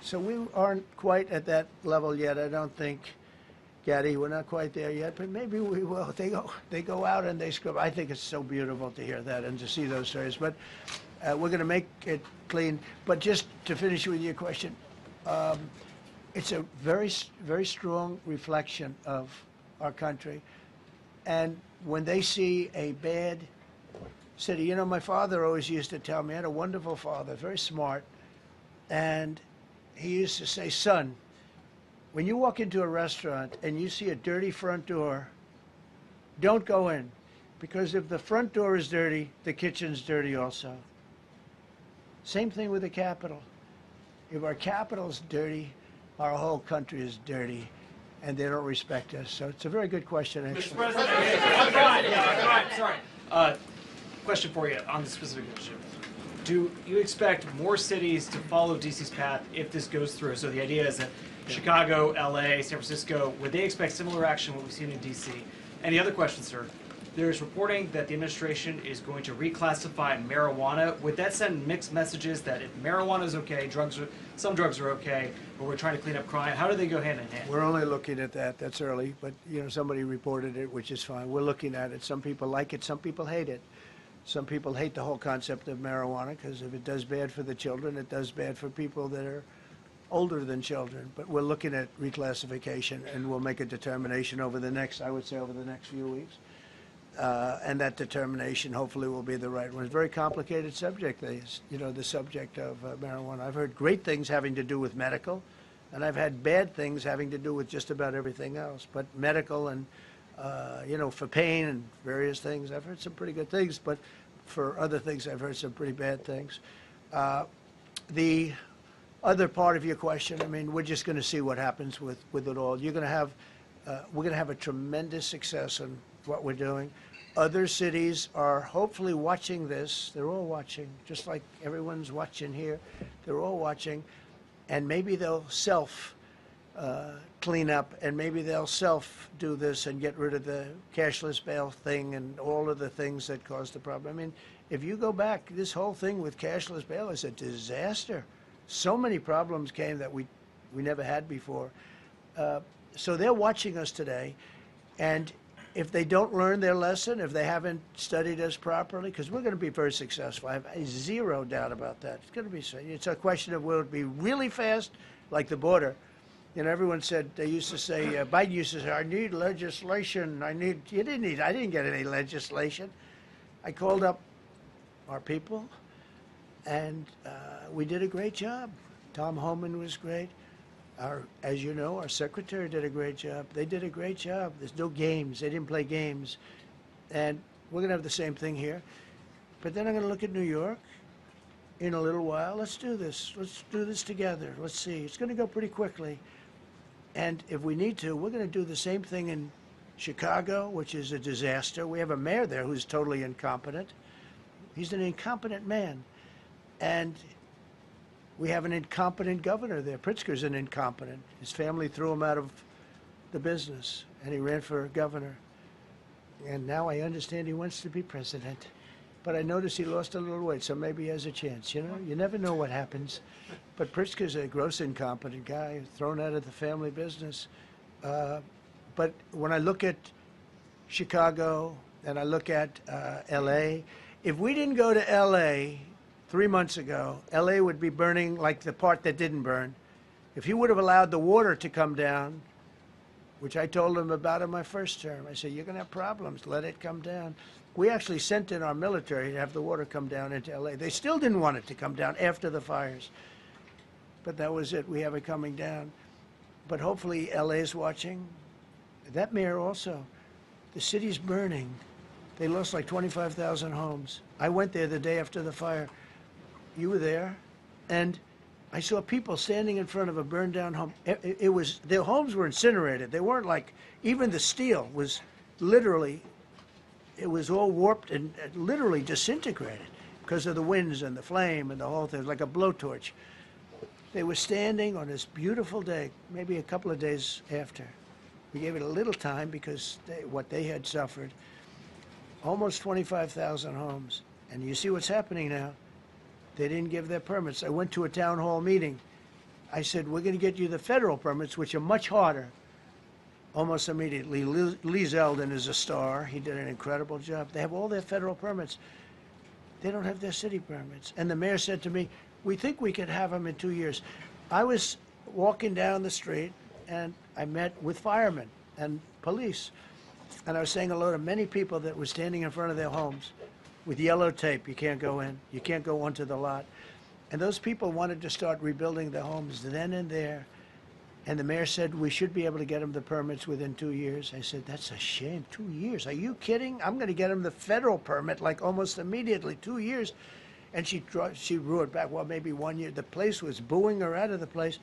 [SPEAKER 2] So we aren't quite at that level yet, I don't think, Gaddy. We're not quite there yet, but maybe we will. They go out and they scrub. I think it's so beautiful to hear that and to see those stories. But we're going to make it clean. But just to finish with your question, it's a very, very strong reflection of our country. And when they see a bad city, you know, my father always used to tell me, I had a wonderful father, very smart, and he used to say, son, when you walk into a restaurant and you see a dirty front door, don't go in, because if the front door is dirty, the kitchen's dirty also. Same thing with the Capitol. If our Capitol's dirty, our whole country is dirty, and they don't respect us. So it's a very good question, actually.
[SPEAKER 10] Mr. President, sorry. Question for you on the specific issue. Do you expect more cities to follow DC's path if this goes through? So the idea is that Chicago, LA, San Francisco, would they expect similar action what we've seen in DC? And the other question, sir, there's reporting that the administration is going to reclassify marijuana. Would that send mixed messages that if marijuana is okay, some drugs are okay, but we're trying to clean up crime? How do they go hand in hand?
[SPEAKER 2] We're only looking at that. That's early, but you know, somebody reported it, which is fine. We're looking at it. Some people like it, some people hate it. Some people hate the whole concept of marijuana, because if it does bad for the children, it does bad for people that are older than children. But we're looking at reclassification, and we'll make a determination over the next, I would say, over the next few weeks. And that determination hopefully will be the right one. It's a very complicated subject, you know, the subject of marijuana. I've heard great things having to do with medical, and I've had bad things having to do with just about everything else. But medical and, you know, for pain and various things, I've heard some pretty good things, but for other things, I've heard some pretty bad things. The other part of your question, I mean, we're just going to see what happens with it all. You're going to have, we're going to have a tremendous success in what we're doing. Other cities are hopefully watching this. They're all watching, just like everyone's watching here. They're all watching, and maybe they'll clean up, and maybe they'll do this and get rid of the cashless bail thing and all of the things that caused the problem. I mean, if you go back, this whole thing with cashless bail is a disaster. So many problems came that we never had before. So they're watching us today, and if they don't learn their lesson, if they haven't studied us properly, because we're going to be very successful. I have zero doubt about that. It's going to be. It's a question of will it be really fast, like the border, You know, everyone said, they used to say, Biden used to say, I need legislation. I didn't get any legislation. I called up our people, and we did a great job. Tom Homan was great. As you know, our secretary did a great job. They did a great job. There's no games. They didn't play games. And we're going to have the same thing here. But then I'm going to look at New York in a little while. Let's do this. Let's do this together. Let's see. It's going to go pretty quickly. And if we need to, we're going to do the same thing in Chicago, which is a disaster. We have a mayor there who's totally incompetent. He's an incompetent man. And we have an incompetent governor there. Pritzker's an incompetent. His family threw him out of the business, and he ran for governor. And now I understand he wants to be president. But I noticed he lost a little weight, so maybe he has a chance. You know, you never know what happens. But Pritzker's a gross incompetent guy, thrown out of the family business. But when I look at Chicago and I look at L.A., if we didn't go to L.A. 3 months ago, L.A. would be burning like the part that didn't burn. If he would have allowed the water to come down, which I told him about in my first term, I said, you're going to have problems. Let it come down. We actually sent in our military to have the water come down into L.A. They still didn't want it to come down after the fires. But that was it. We have it coming down. But hopefully L.A. is watching. That mayor also. The city's burning. They lost like 25,000 homes. I went there the day after the fire. You were there. And I saw people standing in front of a burned down home. It was, their homes were incinerated. They weren't like, even the steel was literally, it was all warped and literally disintegrated because of the winds and the flame and the whole thing. It was like a blowtorch. They were standing on this beautiful day, maybe a couple of days after. We gave it a little time because what they had suffered. Almost 25,000 homes. And you see what's happening now. They didn't give their permits. I went to a town hall meeting. I said, we're going to get you the federal permits, which are much harder. Almost immediately, Lee Zeldin is a star. He did an incredible job. They have all their federal permits. They don't have their city permits. And the mayor said to me, we think we could have them in 2 years. I was walking down the street, and I met with firemen and police. And I was saying hello to many people that were standing in front of their homes with yellow tape. You can't go in. You can't go onto the lot. And those people wanted to start rebuilding their homes then and there. And the mayor said, we should be able to get them the permits within 2 years. I said, that's a shame. 2 years? Are you kidding? I'm going to get them the federal permit like almost immediately. 2 years. And she roared back, well, maybe 1 year. The place was booing her out of the place.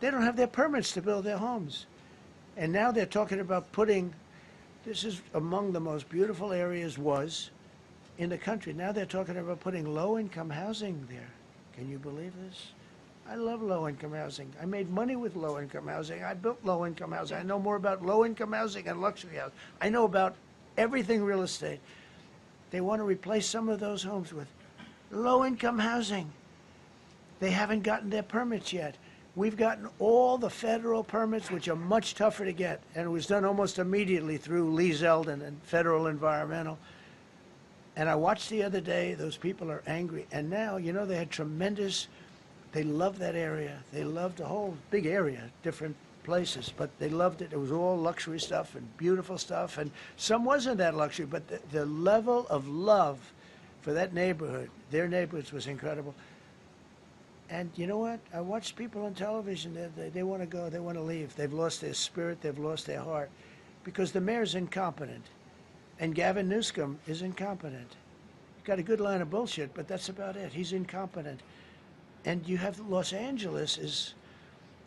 [SPEAKER 2] They don't have their permits to build their homes. And now they're talking about putting, this is among the most beautiful areas was in the country. Now they're talking about putting low-income housing there. Can you believe this? I love low-income housing. I made money with low-income housing. I built low-income housing. I know more about low-income housing and luxury housing. I know about everything real estate. They want to replace some of those homes with low-income housing. They haven't gotten their permits yet. We've gotten all the federal permits, which are much tougher to get, and it was done almost immediately through Lee Zeldin and Federal Environmental. And I watched the other day, those people are angry. And now, you know, they had tremendous, they loved that area. They loved the whole big area, different places, but they loved it. It was all luxury stuff and beautiful stuff. And some wasn't that luxury, but the level of love for that neighborhood, their neighborhoods, was incredible. And you know what? I watched people on television, they want to go, they want to leave. They've lost their spirit, they've lost their heart, because the mayor's incompetent. And Gavin Newsom is incompetent. He's got a good line of bullshit, but that's about it. He's incompetent. And you have Los Angeles is,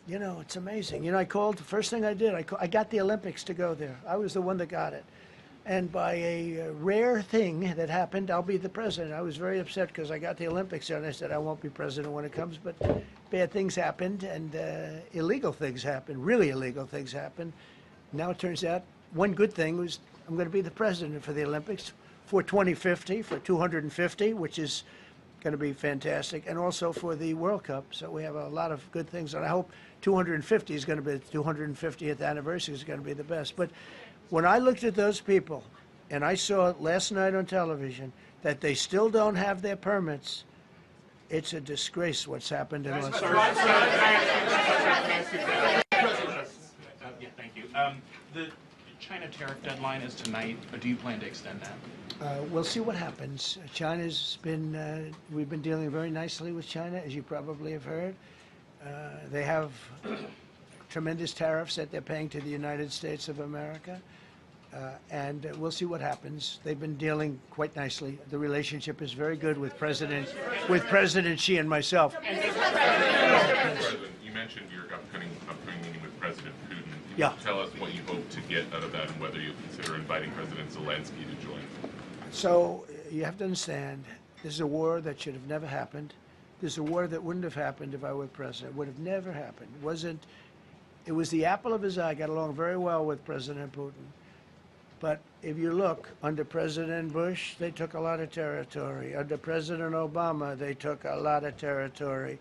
[SPEAKER 2] you know, it's amazing. You know, I called, the first thing I did, I got the Olympics to go there. I was the one that got it. And by a rare thing that happened, I'll be the president. I was very upset because I got the Olympics there, and I said I won't be president when it comes. But bad things happened, and illegal things happened, really illegal things happened. Now it turns out one good thing was I'm going to be the president for the Olympics for 2050, for 250, which is going to be fantastic, and also for the World Cup. So we have a lot of good things, and I hope 250 is going to be the 250th anniversary is going to be the best. But when I looked at those people, and I saw last night on television that they still don't have their permits, it's a disgrace what's happened in Los Angeles.
[SPEAKER 11] The China tariff deadline is tonight. Do you plan to extend that?
[SPEAKER 2] We'll see what happens. China's been, we've been dealing very nicely with China, as you probably have heard. They have tremendous tariffs that they're paying to the United States of America. And we'll see what happens. They've been dealing quite nicely. The relationship is very good with President Xi and myself.
[SPEAKER 12] President, you mentioned your upcoming meeting with President Putin. Can you tell us what you hope to get out of that and whether you consider inviting President Zelensky to join?
[SPEAKER 2] So you have to understand, this is a war that should have never happened. This is a war that wouldn't have happened if I were president. It would have never happened. It was the apple of his eye. I got along very well with President Putin. But if you look, under President Bush, they took a lot of territory. Under President Obama, they took a lot of territory.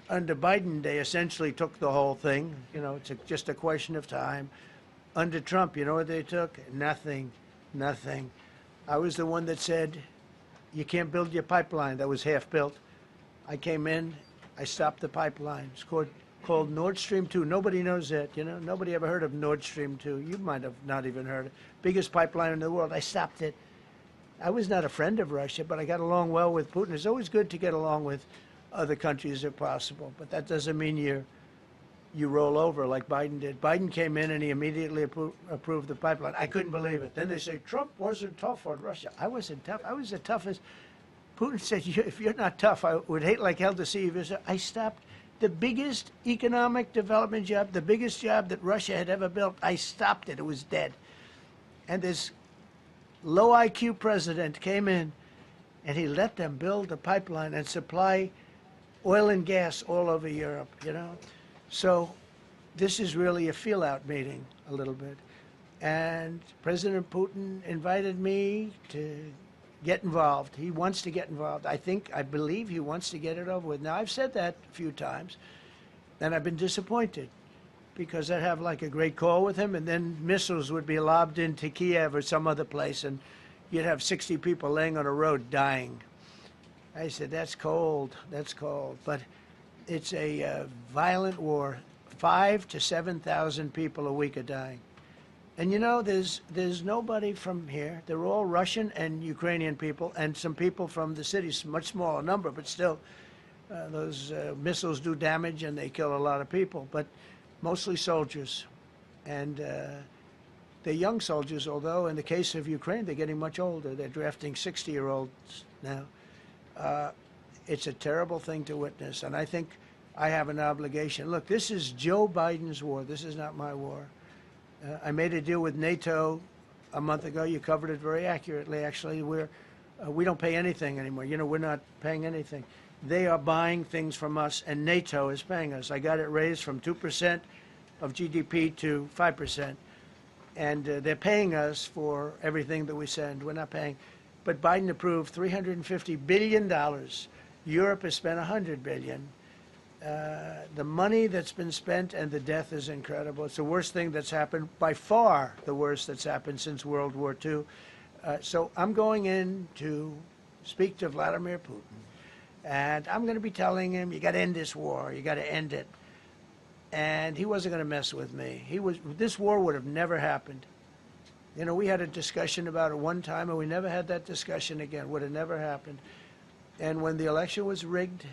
[SPEAKER 2] Under Biden, they essentially took the whole thing. You know, it's just a question of time. Under Trump, you know what they took? Nothing, nothing. I was the one that said, you can't build your pipeline. That was half built. I came in, I stopped the pipeline. It's called Nord Stream 2. Nobody knows that, you know. Nobody ever heard of Nord Stream 2. You might have not even heard it. Biggest pipeline in the world. I stopped it. I was not a friend of Russia, but I got along well with Putin. It's always good to get along with other countries if possible, but that doesn't mean you roll over like Biden did. Biden came in and he immediately approved the pipeline. I couldn't believe it. Then they say Trump wasn't tough on Russia. I wasn't tough. I was the toughest. Putin said, if you're not tough, I would hate like hell to see you. I stopped the biggest economic development job, the biggest job that Russia had ever built. I stopped it. It was dead. And this low IQ president came in and he let them build the pipeline and supply oil and gas all over Europe, you know. So this is really a feel-out meeting a little bit. And President Putin invited me to get involved. He wants to get involved. I believe he wants to get it over with. Now, I've said that a few times, and I've been disappointed because I'd have like a great call with him, and then missiles would be lobbed into Kiev or some other place, and you'd have 60 people laying on a road dying. I said, that's cold, that's cold. But it's a violent war. 5,000 to 7,000 people a week are dying. And you know, there's nobody from here. They're all Russian and Ukrainian people, and some people from the cities, much smaller number, but still, those missiles do damage and they kill a lot of people, but mostly soldiers. And they're young soldiers, although in the case of Ukraine, they're getting much older. They're drafting 60-year-olds now. It's a terrible thing to witness, and I think I have an obligation. Look, this is Joe Biden's war. This is not my war. I made a deal with NATO a month ago. You covered it very accurately, actually. We don't pay anything anymore. You know, we're not paying anything. They are buying things from us, and NATO is paying us. I got it raised from 2% of GDP to 5%. And they're paying us for everything that we send. We're not paying. But Biden approved $350 billion. Europe has spent $100 billion. The money that's been spent and the death is incredible. It's the worst thing that's happened, by far the worst that's happened since World War II. So I'm going in to speak to Vladimir Putin, and I'm going to be telling him, you got to end this war, you got to end it. And he wasn't going to mess with me. This war would have never happened. You know, we had a discussion about it one time, and we never had that discussion again. Would have never happened. And when the election was rigged,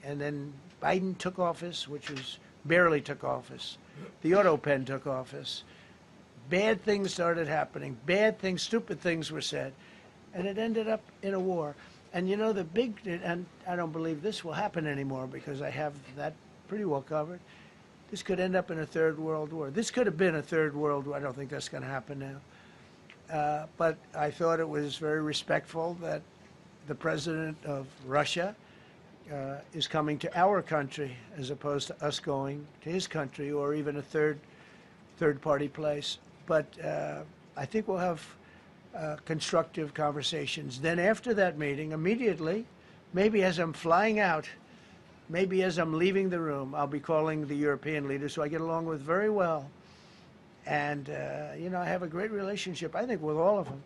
[SPEAKER 2] and then Biden took office, which was barely took office. The auto pen took office. Bad things started happening. Bad things, stupid things were said. And it ended up in a war. And you know, and I don't believe this will happen anymore because I have that pretty well covered. This could end up in a third world war. This could have been a third world war. I don't think that's going to happen now. But I thought it was very respectful that the president of Russia is coming to our country as opposed to us going to his country or even a third-party place. But I think we'll have constructive conversations. Then after that meeting, immediately, maybe as I'm flying out, maybe as I'm leaving the room, I'll be calling the European leaders who I get along with very well. And, you know, I have a great relationship, I think, with all of them.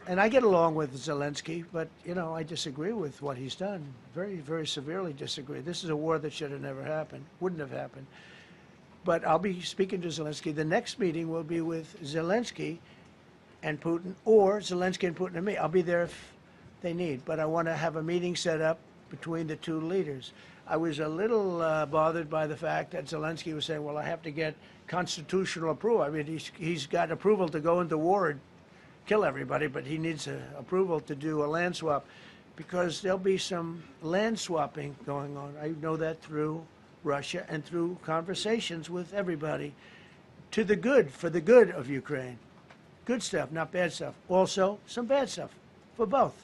[SPEAKER 2] And I get along with Zelensky, but, you know, I disagree with what he's done. Very, very severely disagree. This is a war that should have never happened, wouldn't have happened. But I'll be speaking to Zelensky. The next meeting will be with Zelensky and Putin, or Zelensky and Putin and me. I'll be there if they need, but I want to have a meeting set up between the two leaders. I was a little bothered by the fact that Zelensky was saying, well, I have to get constitutional approval. I mean, he's got approval to go into war and kill everybody, but he needs approval to do a land swap, because there'll be some land swapping going on. I know that through Russia and through conversations with everybody, to the good, for the good of Ukraine. Good stuff, not bad stuff. Also, some bad stuff for both.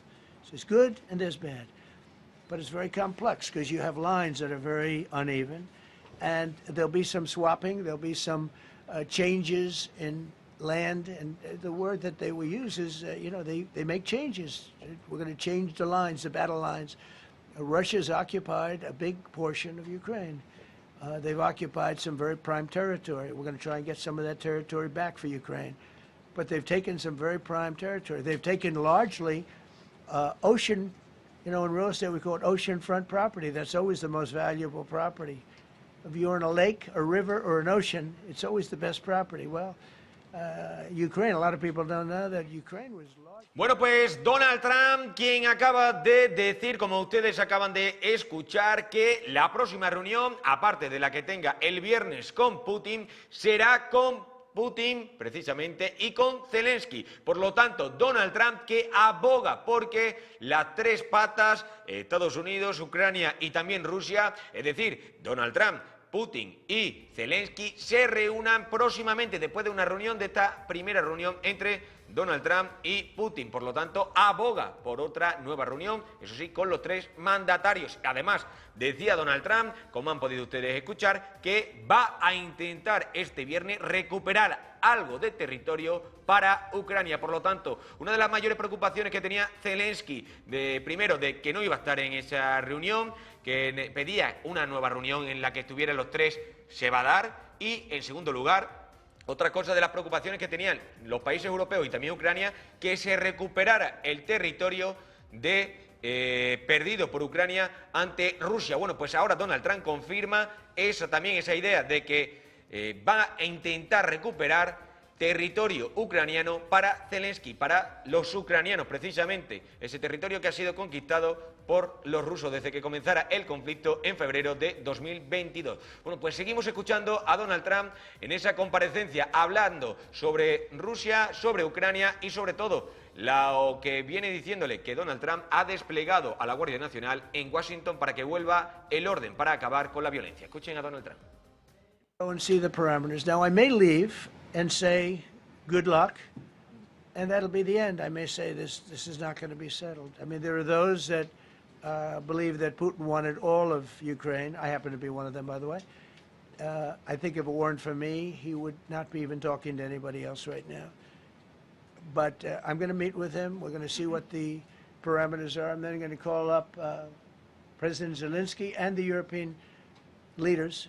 [SPEAKER 2] So there's good and there's bad. But it's very complex because you have lines that are very uneven, and there'll be some swapping, there'll be some changes in land, and the word that they will use is, you know, they make changes. We're going to change the lines, the battle lines. Russia's occupied a big portion of Ukraine. They've occupied some very prime territory. We're going to try and get some of that territory back for Ukraine. But they've taken some very prime territory. They've taken largely ocean, you know, in real estate we call it oceanfront property. That's always the most valuable property. If you're in a lake, a river, or an ocean, it's always the best property. Well, Ukraine, a lot of people don't know that Ukraine was large.
[SPEAKER 1] Bueno, pues Donald Trump, quien acaba de decir, como ustedes acaban de escuchar, que la próxima reunión, aparte de la que tenga el viernes con Putin, será con Putin, precisamente, y con Zelensky. Por lo tanto, Donald Trump que aboga porque las tres patas, Estados Unidos, Ucrania y también Rusia, es decir, Donald Trump, Putin y Zelensky, se reúnan próximamente después de una reunión, de esta primera reunión entre Donald Trump y Putin. Por lo tanto, aboga por otra nueva reunión, eso sí, con los tres mandatarios. Además, decía Donald Trump, como han podido ustedes escuchar, que va a intentar este viernes recuperar algo de territorio para Ucrania. Por lo tanto, una de las mayores preocupaciones que tenía Zelensky, primero, de que no iba a estar en esa reunión, que pedía una nueva reunión en la que estuvieran los tres, se va a dar. Y, en segundo lugar, otra cosa de las preocupaciones que tenían los países europeos y también Ucrania, que se recuperara el territorio perdido por Ucrania ante Rusia. Bueno, pues ahora Donald Trump confirma también esa idea de que va a intentar recuperar territorio ucraniano para Zelensky, para los ucranianos precisamente, ese territorio que ha sido conquistado por los rusos desde que comenzara el conflicto en febrero de 2022. Bueno, pues seguimos escuchando a Donald Trump en esa comparecencia hablando sobre Rusia, sobre Ucrania y sobre todo lo que viene diciéndole que Donald Trump ha desplegado a la Guardia Nacional en Washington para que vuelva el orden, para acabar con la violencia. Escuchen a Donald Trump.
[SPEAKER 2] Go and see the parameters. Now, I may leave and say, good luck, and that'll be the end. I may say this is not going to be settled. I mean, there are those that believe that Putin wanted all of Ukraine. I happen to be one of them, by the way. I think if it weren't for me, he would not be even talking to anybody else right now. But I'm going to meet with him. We're going to see what the parameters are. I'm then going to call up President Zelensky and the European leaders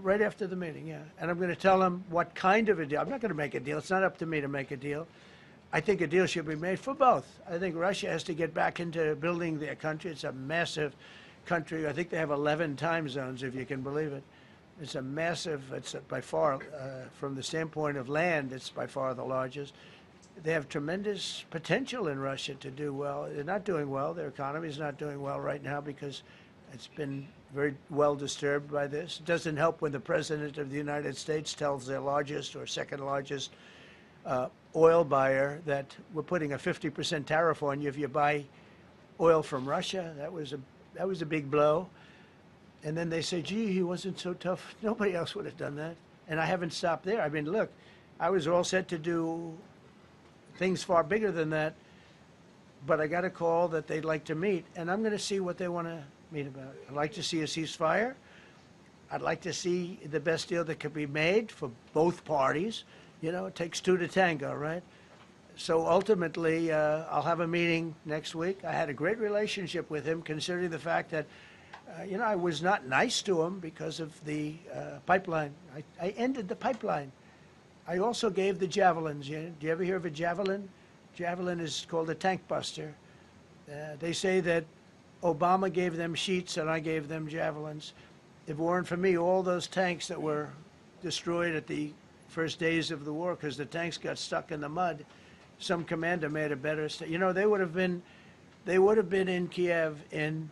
[SPEAKER 2] right after the meeting, yeah. And I'm going to tell them what kind of a deal. I'm not going to make a deal. It's not up to me to make a deal. I think a deal should be made for both. I think Russia has to get back into building their country. It's a massive country. I think they have 11 time zones, if you can believe it. It's a massive, it's by far, from the standpoint of land, it's by far the largest. They have tremendous potential in Russia to do well. They're not doing well. Their economy is not doing well right now because it's been very well disturbed by this. It doesn't help when the President of the United States tells their largest or second largest oil buyer that we're putting a 50% tariff on you if you buy oil from Russia. That was a big blow. And then they say, gee, he wasn't so tough. Nobody else would have done that. And I haven't stopped there. I mean, look, I was all set to do things far bigger than that, but I got a call that they'd like to meet, and I'm going to see what they want to meet about. I'd like to see a ceasefire. I'd like to see the best deal that could be made for both parties. You know, it takes two to tango, right? So ultimately, I'll have a meeting next week. I had a great relationship with him, considering the fact that, you know, I was not nice to him because of the pipeline. I ended the pipeline. I also gave the javelins. Do you ever hear of a javelin? Javelin is called a tank buster. They say that Obama gave them sheets and I gave them javelins. if it weren't for me, all those tanks that were destroyed at the first days of the war because the tanks got stuck in the mud, some commander made a better you know, they would have been in Kiev in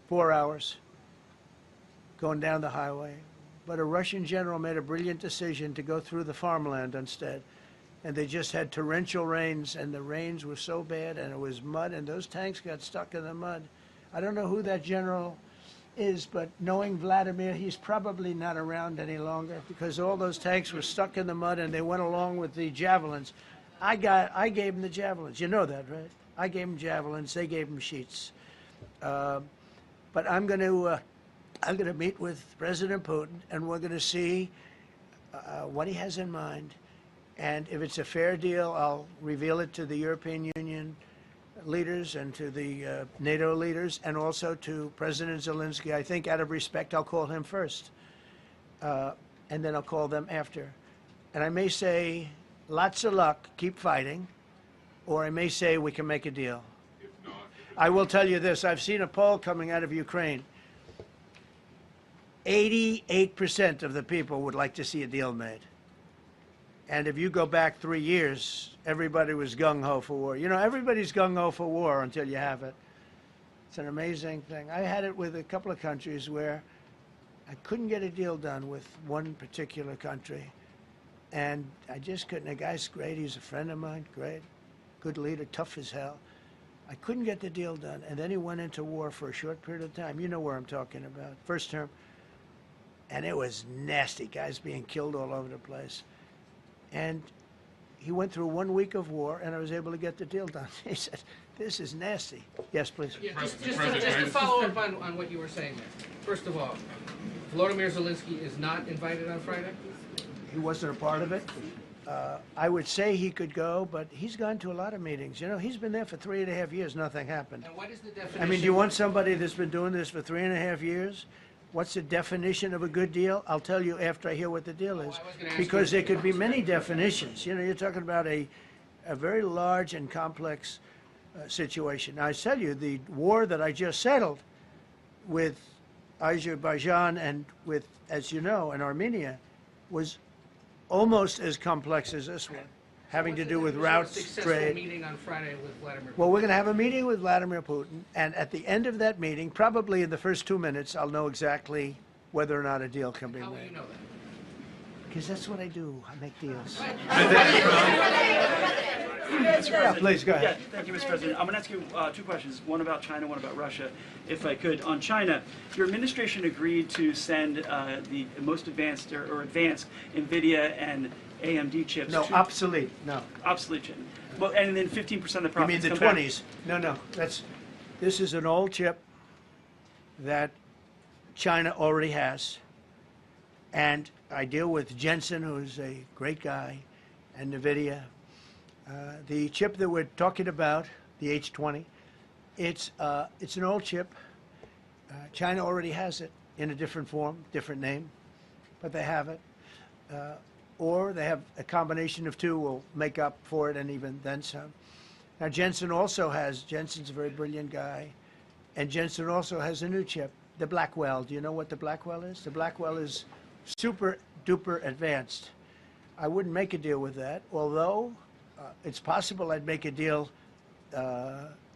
[SPEAKER 2] 4 hours going down the highway. But a Russian general made a brilliant decision to go through the farmland instead. And they just had torrential rains, and the rains were so bad, and it was mud, and those tanks got stuck in the mud. I don't know who that general is, but knowing Vladimir, he's probably not around any longer because all those tanks were stuck in the mud, and they went along with the javelins. I gave them the javelins. You know that, right? I gave them javelins. They gave them sheets. But I'm going to meet with President Putin, and we're going to see what he has in mind. And if it's a fair deal, I'll reveal it to the European Union leaders and to the NATO leaders and also to President Zelensky. I think out of respect, I'll call him first. And then I'll call them after. And I may say, lots of luck, keep fighting. Or I may say, we can make a deal.
[SPEAKER 12] If not,
[SPEAKER 2] I will tell you this. I've seen a poll coming out of Ukraine. 88% of the people would like to see a deal made. And if you go back 3 years, everybody was gung-ho for war. You know, everybody's gung-ho for war until you have it. It's an amazing thing. I had it with a couple of countries where I couldn't get a deal done with one particular country. And I just couldn't. The guy's great. He's a friend of mine. Great. Good leader. Tough as hell. I couldn't get the deal done. And then he went into war for a short period of time. You know where I'm talking about. First term. And it was nasty. Guys being killed all over the place. And he went through 1 week of war, and I was able to get the deal done. He said, this is nasty. Yes, please.
[SPEAKER 13] Yeah, just to follow up on what you were saying there. First of all, Volodymyr Zelensky is not invited on Friday?
[SPEAKER 2] He wasn't a part of it. I would say he could go, but he's gone to a lot of meetings. You know, he's been there for 3.5 years. Nothing happened.
[SPEAKER 13] And what is the definition?
[SPEAKER 2] I mean, do you want somebody that's been doing this for 3.5 years? What's the definition of a good deal? I'll tell you after I hear what the deal is. Because there could be many definitions. You know, you're talking about a very large and complex situation. Now, I tell you, the war that I just settled with Azerbaijan and with, as you know, and Armenia was almost as complex as this one, having to do with routes, trade.
[SPEAKER 13] Meeting on Friday with Vladimir Putin?
[SPEAKER 2] Well, we're going to have a meeting with Vladimir Putin, and at the end of that meeting, probably in the first 2 minutes, I'll know exactly whether or not a deal can be made.
[SPEAKER 13] How will you know that?
[SPEAKER 2] Because that's what I do. I make deals.
[SPEAKER 14] Yeah,
[SPEAKER 2] please, go ahead.
[SPEAKER 14] Yeah, thank you, Mr. President. I'm going to ask you 2 questions, one about China, one about Russia, if I could. On China, your administration agreed to send the most advanced or advanced Nvidia and AMD chips.
[SPEAKER 2] No, obsolete. No.
[SPEAKER 14] Obsolete chip. Well, and then 15% of the profits.
[SPEAKER 2] You mean the 20s? No. This is an old chip that China already has. And I deal with Jensen, who's a great guy, and Nvidia. The chip that we're talking about, the H20, it's an old chip. China already has it in a different form, different name, but they have it. Or they have a combination of two will make up for it and even then some. Now Jensen Jensen's a very brilliant guy, and Jensen also has a new chip, the Blackwell. Do you know what the Blackwell is? The Blackwell is super duper advanced. I wouldn't make a deal with that, although it's possible I'd make a deal,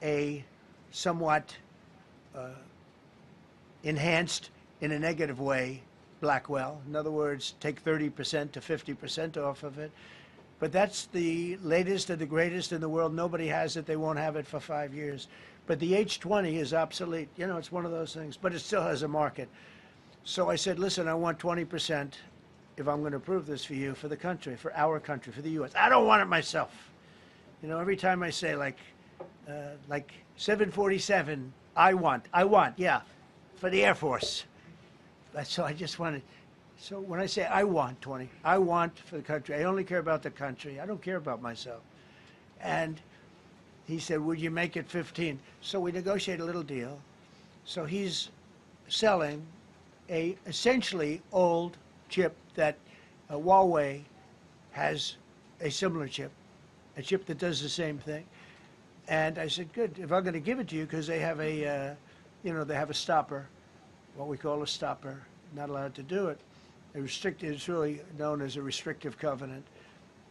[SPEAKER 2] a somewhat enhanced in a negative way Blackwell. In other words, take 30% to 50% off of it. But that's the latest and the greatest in the world. Nobody has it. They won't have it for 5 years. But the H20 is obsolete. You know, it's one of those things. But it still has a market. So I said, listen, I want 20% if I'm going to approve this for you, for the country, for our country, for the U.S. I don't want it myself. You know, every time I say, like 747, I want, yeah, for the Air Force. So I just wanted, so when I say I want 20, I want for the country. I only care about the country. I don't care about myself. And he said, would you make it 15? So we negotiate a little deal. So he's selling a essentially old chip that Huawei has a similar chip, a chip that does the same thing. And I said, good, if I'm going to give it to you, because they have a, they have a stopper what we call a stopper, not allowed to do it. It's really known as a restrictive covenant.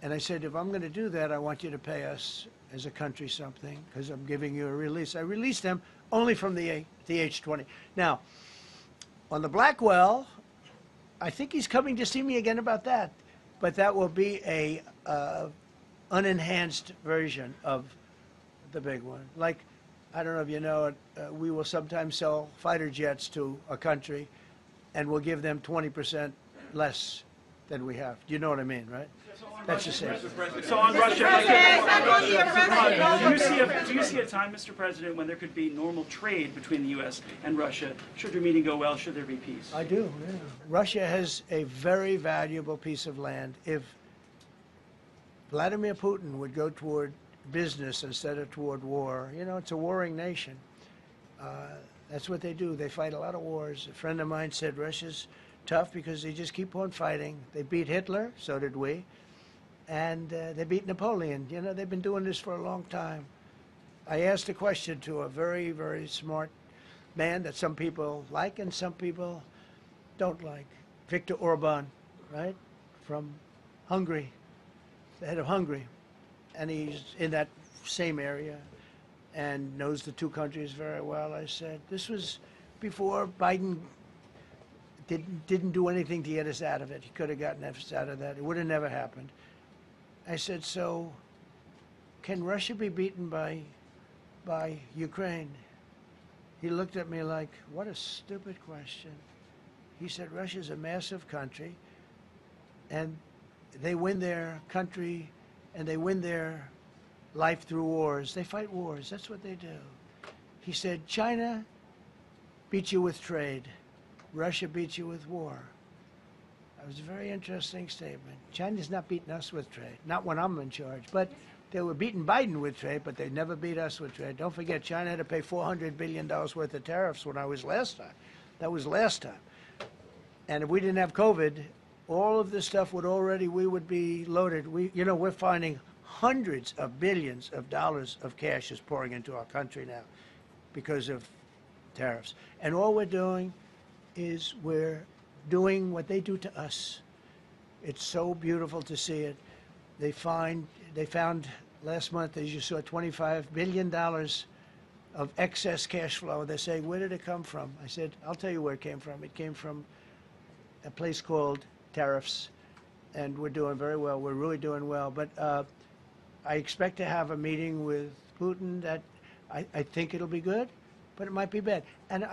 [SPEAKER 2] And I said, if I'm going to do that, I want you to pay us as a country something, because I'm giving you a release. I released them only from the H-20. Now, on the Blackwell, I think he's coming to see me again about that. But that will be a unenhanced version of the big one. Like, I don't know if you know it, we will sometimes sell fighter jets to a country, and we'll give them 20% less than we have. Do you know what I mean, right? That's the same.
[SPEAKER 14] So on Russia, do you see a time, Mr. President, when there could be normal trade between the U.S. and Russia? Should your meeting go well, should there be peace?
[SPEAKER 2] I do, yeah. Russia has a very valuable piece of land. If Vladimir Putin would go toward business instead of toward war, you know, it's a warring nation. That's what they do. They fight a lot of wars. A friend of mine said Russia's tough because they just keep on fighting. They beat Hitler, so did we. And they beat Napoleon. You know, they've been doing this for a long time. I asked a question to a very, very smart man that some people like and some people don't like. Viktor Orban, right, from Hungary, the head of Hungary. And he's in that same area and knows the two countries very well. I said, this was before Biden didn't do anything to get us out of it. He could have gotten us out of that. It would have never happened. I said, so can Russia be beaten by Ukraine? He looked at me like, what a stupid question. He said, Russia's a massive country, and they win their country, and they win their life through wars. They fight wars. That's what they do. He said, China beats you with trade. Russia beats you with war. That was a very interesting statement. China's not beating us with trade, not when I'm in charge. But they were beating Biden with trade, but they never beat us with trade. Don't forget, China had to pay $400 billion worth of tariffs when I was last time. That was last time. And if we didn't have COVID, all of this stuff we would be loaded. We're finding hundreds of billions of dollars of cash is pouring into our country now because of tariffs. And all we're doing is we're doing what they do to us. It's so beautiful to see it. They found last month, as you saw, $25 billion of excess cash flow. They say, where did it come from? I said, I'll tell you where it came from. It came from a place called tariffs, and we're doing very well. We're really doing well. But I expect to have a meeting with Putin that I think it'll be good, but it might be bad. And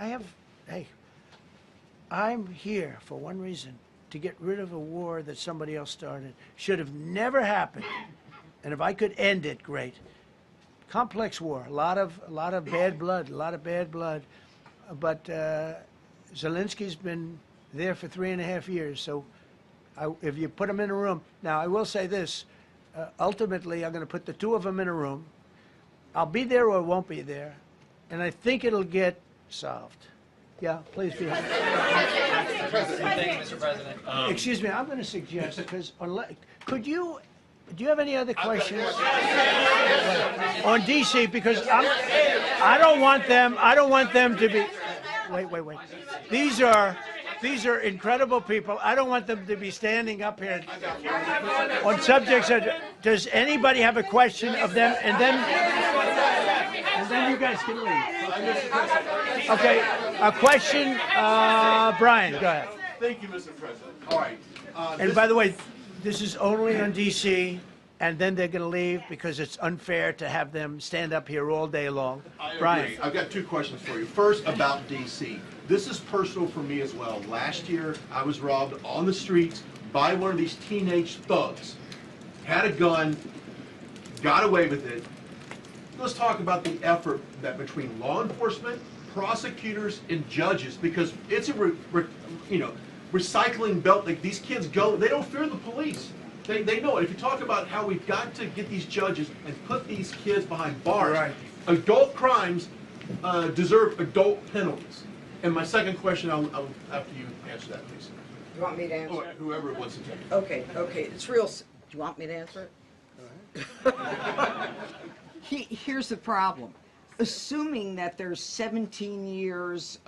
[SPEAKER 2] I'm here for one reason, to get rid of a war that somebody else started. Should have never happened. And if I could end it, great. Complex war, a lot of bad blood, But Zelensky's been there for 3.5 years. So if you put him in a room, now I will say this, ultimately I'm going to put the two of them in a room. I'll be there or won't be there. And I think it'll get solved. Yeah, please be happy.
[SPEAKER 15] Thank you, Mr. President.
[SPEAKER 2] Excuse me, I'm going to suggest, because do you have any other questions on DC? Because I don't want them to be. Wait. These are incredible people. I don't want them to be standing up here on subjects. Does anybody have a question of them? And then you guys can leave. Okay, a question, Brian, go ahead.
[SPEAKER 16] Thank you, Mr. President. All right.
[SPEAKER 2] And by the way, this is only on DC, and then they're going to leave because it's unfair to have them stand up here all day long. Brian.
[SPEAKER 16] I've got two questions for you. First, about DC. This is personal for me as well. Last year, I was robbed on the streets by one of these teenage thugs. Had a gun, got away with it. Let's talk about the effort that between law enforcement, prosecutors, and judges, because it's a recycling belt. Like, these kids go, they don't fear the police. They know it. If you talk about how we've got to get these judges and put these kids behind bars, right. Adult crimes deserve adult penalties. And my second question, I'll after you answer that, please.
[SPEAKER 7] You want me to answer it?
[SPEAKER 16] Whoever wants to take it.
[SPEAKER 7] Okay. It's real. Do you want me to answer it? Go ahead. Here's the problem. assuming that they're 17 years,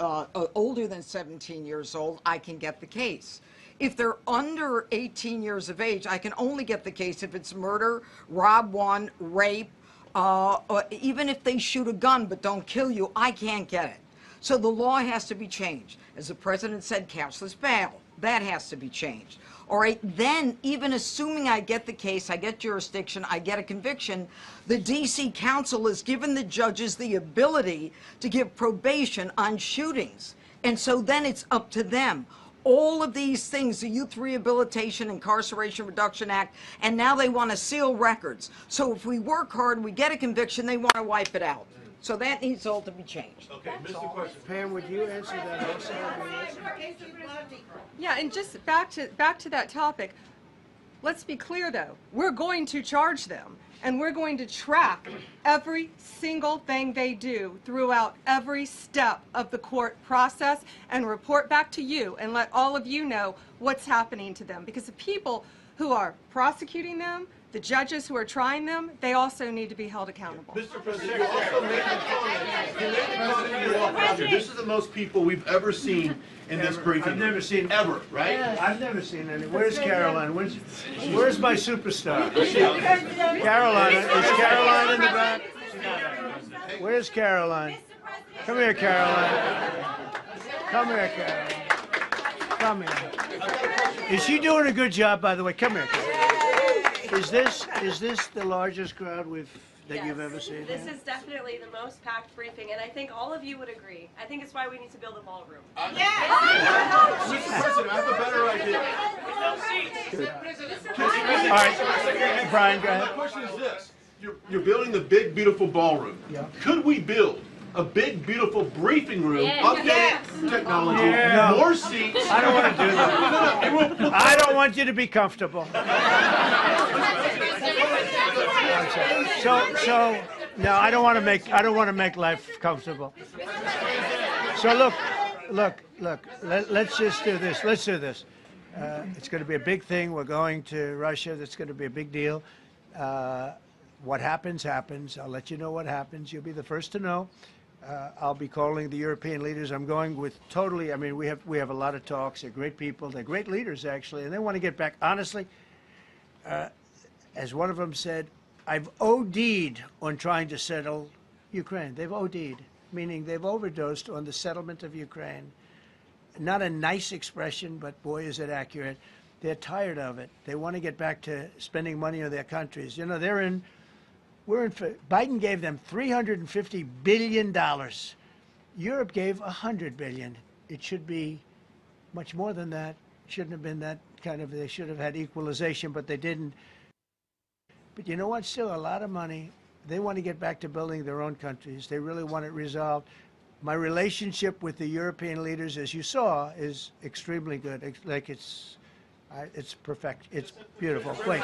[SPEAKER 7] older than 17 years old, I can get the case. If they're under 18 years of age, I can only get the case if it's murder, rob one, rape, or even if they shoot a gun but don't kill you, I can't get it. So the law has to be changed. As the president said, cashless bail. That has to be changed. All right, then, even assuming I get the case, I get jurisdiction, I get a conviction, the D.C. Council has given the judges the ability to give probation on shootings. And so then it's up to them. All of these things, the Youth Rehabilitation Incarceration Reduction Act, and now they want to seal records. So if we work hard, we get a conviction, they want to wipe it out. So that needs all to be changed.
[SPEAKER 2] Okay, Mr. Question. Pam, would you answer that also?
[SPEAKER 5] Yeah, and just back to that topic, let's be clear though, we're going to charge them and we're going to track every single thing they do throughout every step of the court process and report back to you and let all of you know what's happening to them, because the people who are prosecuting them, the judges who are trying them, they also need to be held accountable.
[SPEAKER 16] Mr. President, you also made the comment. This is the most people we've ever seen in this briefing.
[SPEAKER 2] I've never seen
[SPEAKER 16] ever, right?
[SPEAKER 2] I've never seen any. Where's Caroline? Where's my superstar? Caroline. Is Caroline in the back? Where's Caroline? Come here, Caroline. Come here, Caroline. Come here. Is she doing a good job, by the way? Come here, Caroline. Is this the largest crowd that you've ever seen?
[SPEAKER 17] This is definitely the most packed briefing, and I think all of you would agree. I think it's why we need to build a ballroom.
[SPEAKER 16] Mr. President, I have a better idea.
[SPEAKER 2] All right, Brian, go ahead.
[SPEAKER 16] My question is this. You're building the big, beautiful ballroom.
[SPEAKER 2] Yeah.
[SPEAKER 16] Could we build a big, beautiful briefing room, updated technology,
[SPEAKER 2] No.
[SPEAKER 16] more seats?
[SPEAKER 2] I don't want to do that. I don't want you to be comfortable. So no, I don't want to make life comfortable. So look. Let's just do this. Let's do this. It's going to be a big thing. We're going to Russia. That's going to be a big deal. What happens, happens. I'll let you know what happens. You'll be the first to know. I'll be calling the European leaders. I'm going with totally, I mean, we have a lot of talks. They're great people. They're great leaders, actually, and they want to get back. Honestly, as one of them said, I've OD'd on trying to settle Ukraine. They've OD'd, meaning they've overdosed on the settlement of Ukraine. Not a nice expression, but boy, is it accurate. They're tired of it. They want to get back to spending money on their countries. You know, Biden gave them $350 billion. Europe gave $100 billion. It should be much more than that. It shouldn't have been that kind of, they should have had equalization, but they didn't. But you know what? Still a lot of money. They want to get back to building their own countries. They really want it resolved. My relationship with the European leaders, as you saw, is extremely good. It's perfect. It's beautiful. Wait.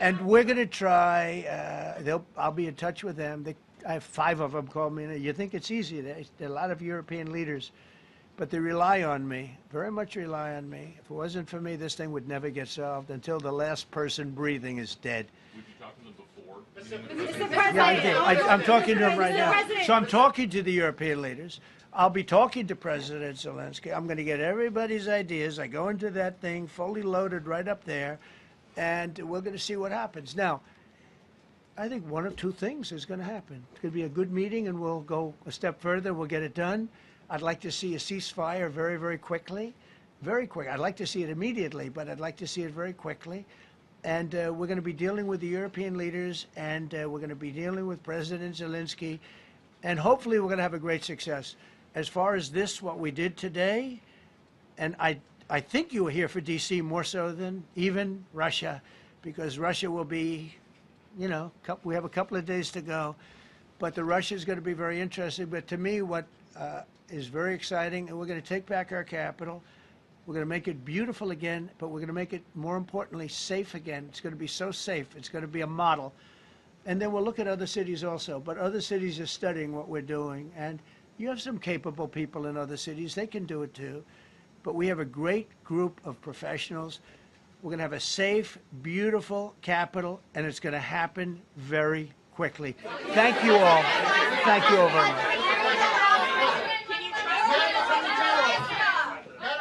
[SPEAKER 2] And we're going to try, I'll be in touch with them. I have 5 of them call me. You think it's easy. There are a lot of European leaders, but they rely on me, very much rely on me. If it wasn't for me, this thing would never get solved until the last person breathing is dead.
[SPEAKER 12] Would you talk to them before?
[SPEAKER 17] Mr. President.
[SPEAKER 2] Yeah, I do. I'm talking to them right now. So I'm talking to the European leaders. I'll be talking to President Zelensky. I'm going to get everybody's ideas. I go into that thing fully loaded right up there, and we're going to see what happens. Now, I think one of 2 things is going to happen. It's going to be a good meeting, and we'll go a step further. We'll get it done. I'd like to see a ceasefire very, very quickly. Very quick. I'd like to see it immediately, but I'd like to see it very quickly. And we're going to be dealing with the European leaders, and we're going to be dealing with President Zelensky, and hopefully we're going to have a great success. As far as this, what we did today, and I think you were here for D.C. more so than even Russia, because Russia will be, you know, we have a couple of days to go. But the Russia is going to be very interesting. But to me, what is very exciting, and we're going to take back our capital. We're going to make it beautiful again, but we're going to make it, more importantly, safe again. It's going to be so safe. It's going to be a model. And then we'll look at other cities also. But other cities are studying what we're doing. And you have some capable people in other cities. They can do it too. But we have a great group of professionals. We're going to have a safe, beautiful capital, and it's going to happen very quickly. Thank you all. Thank you all very much.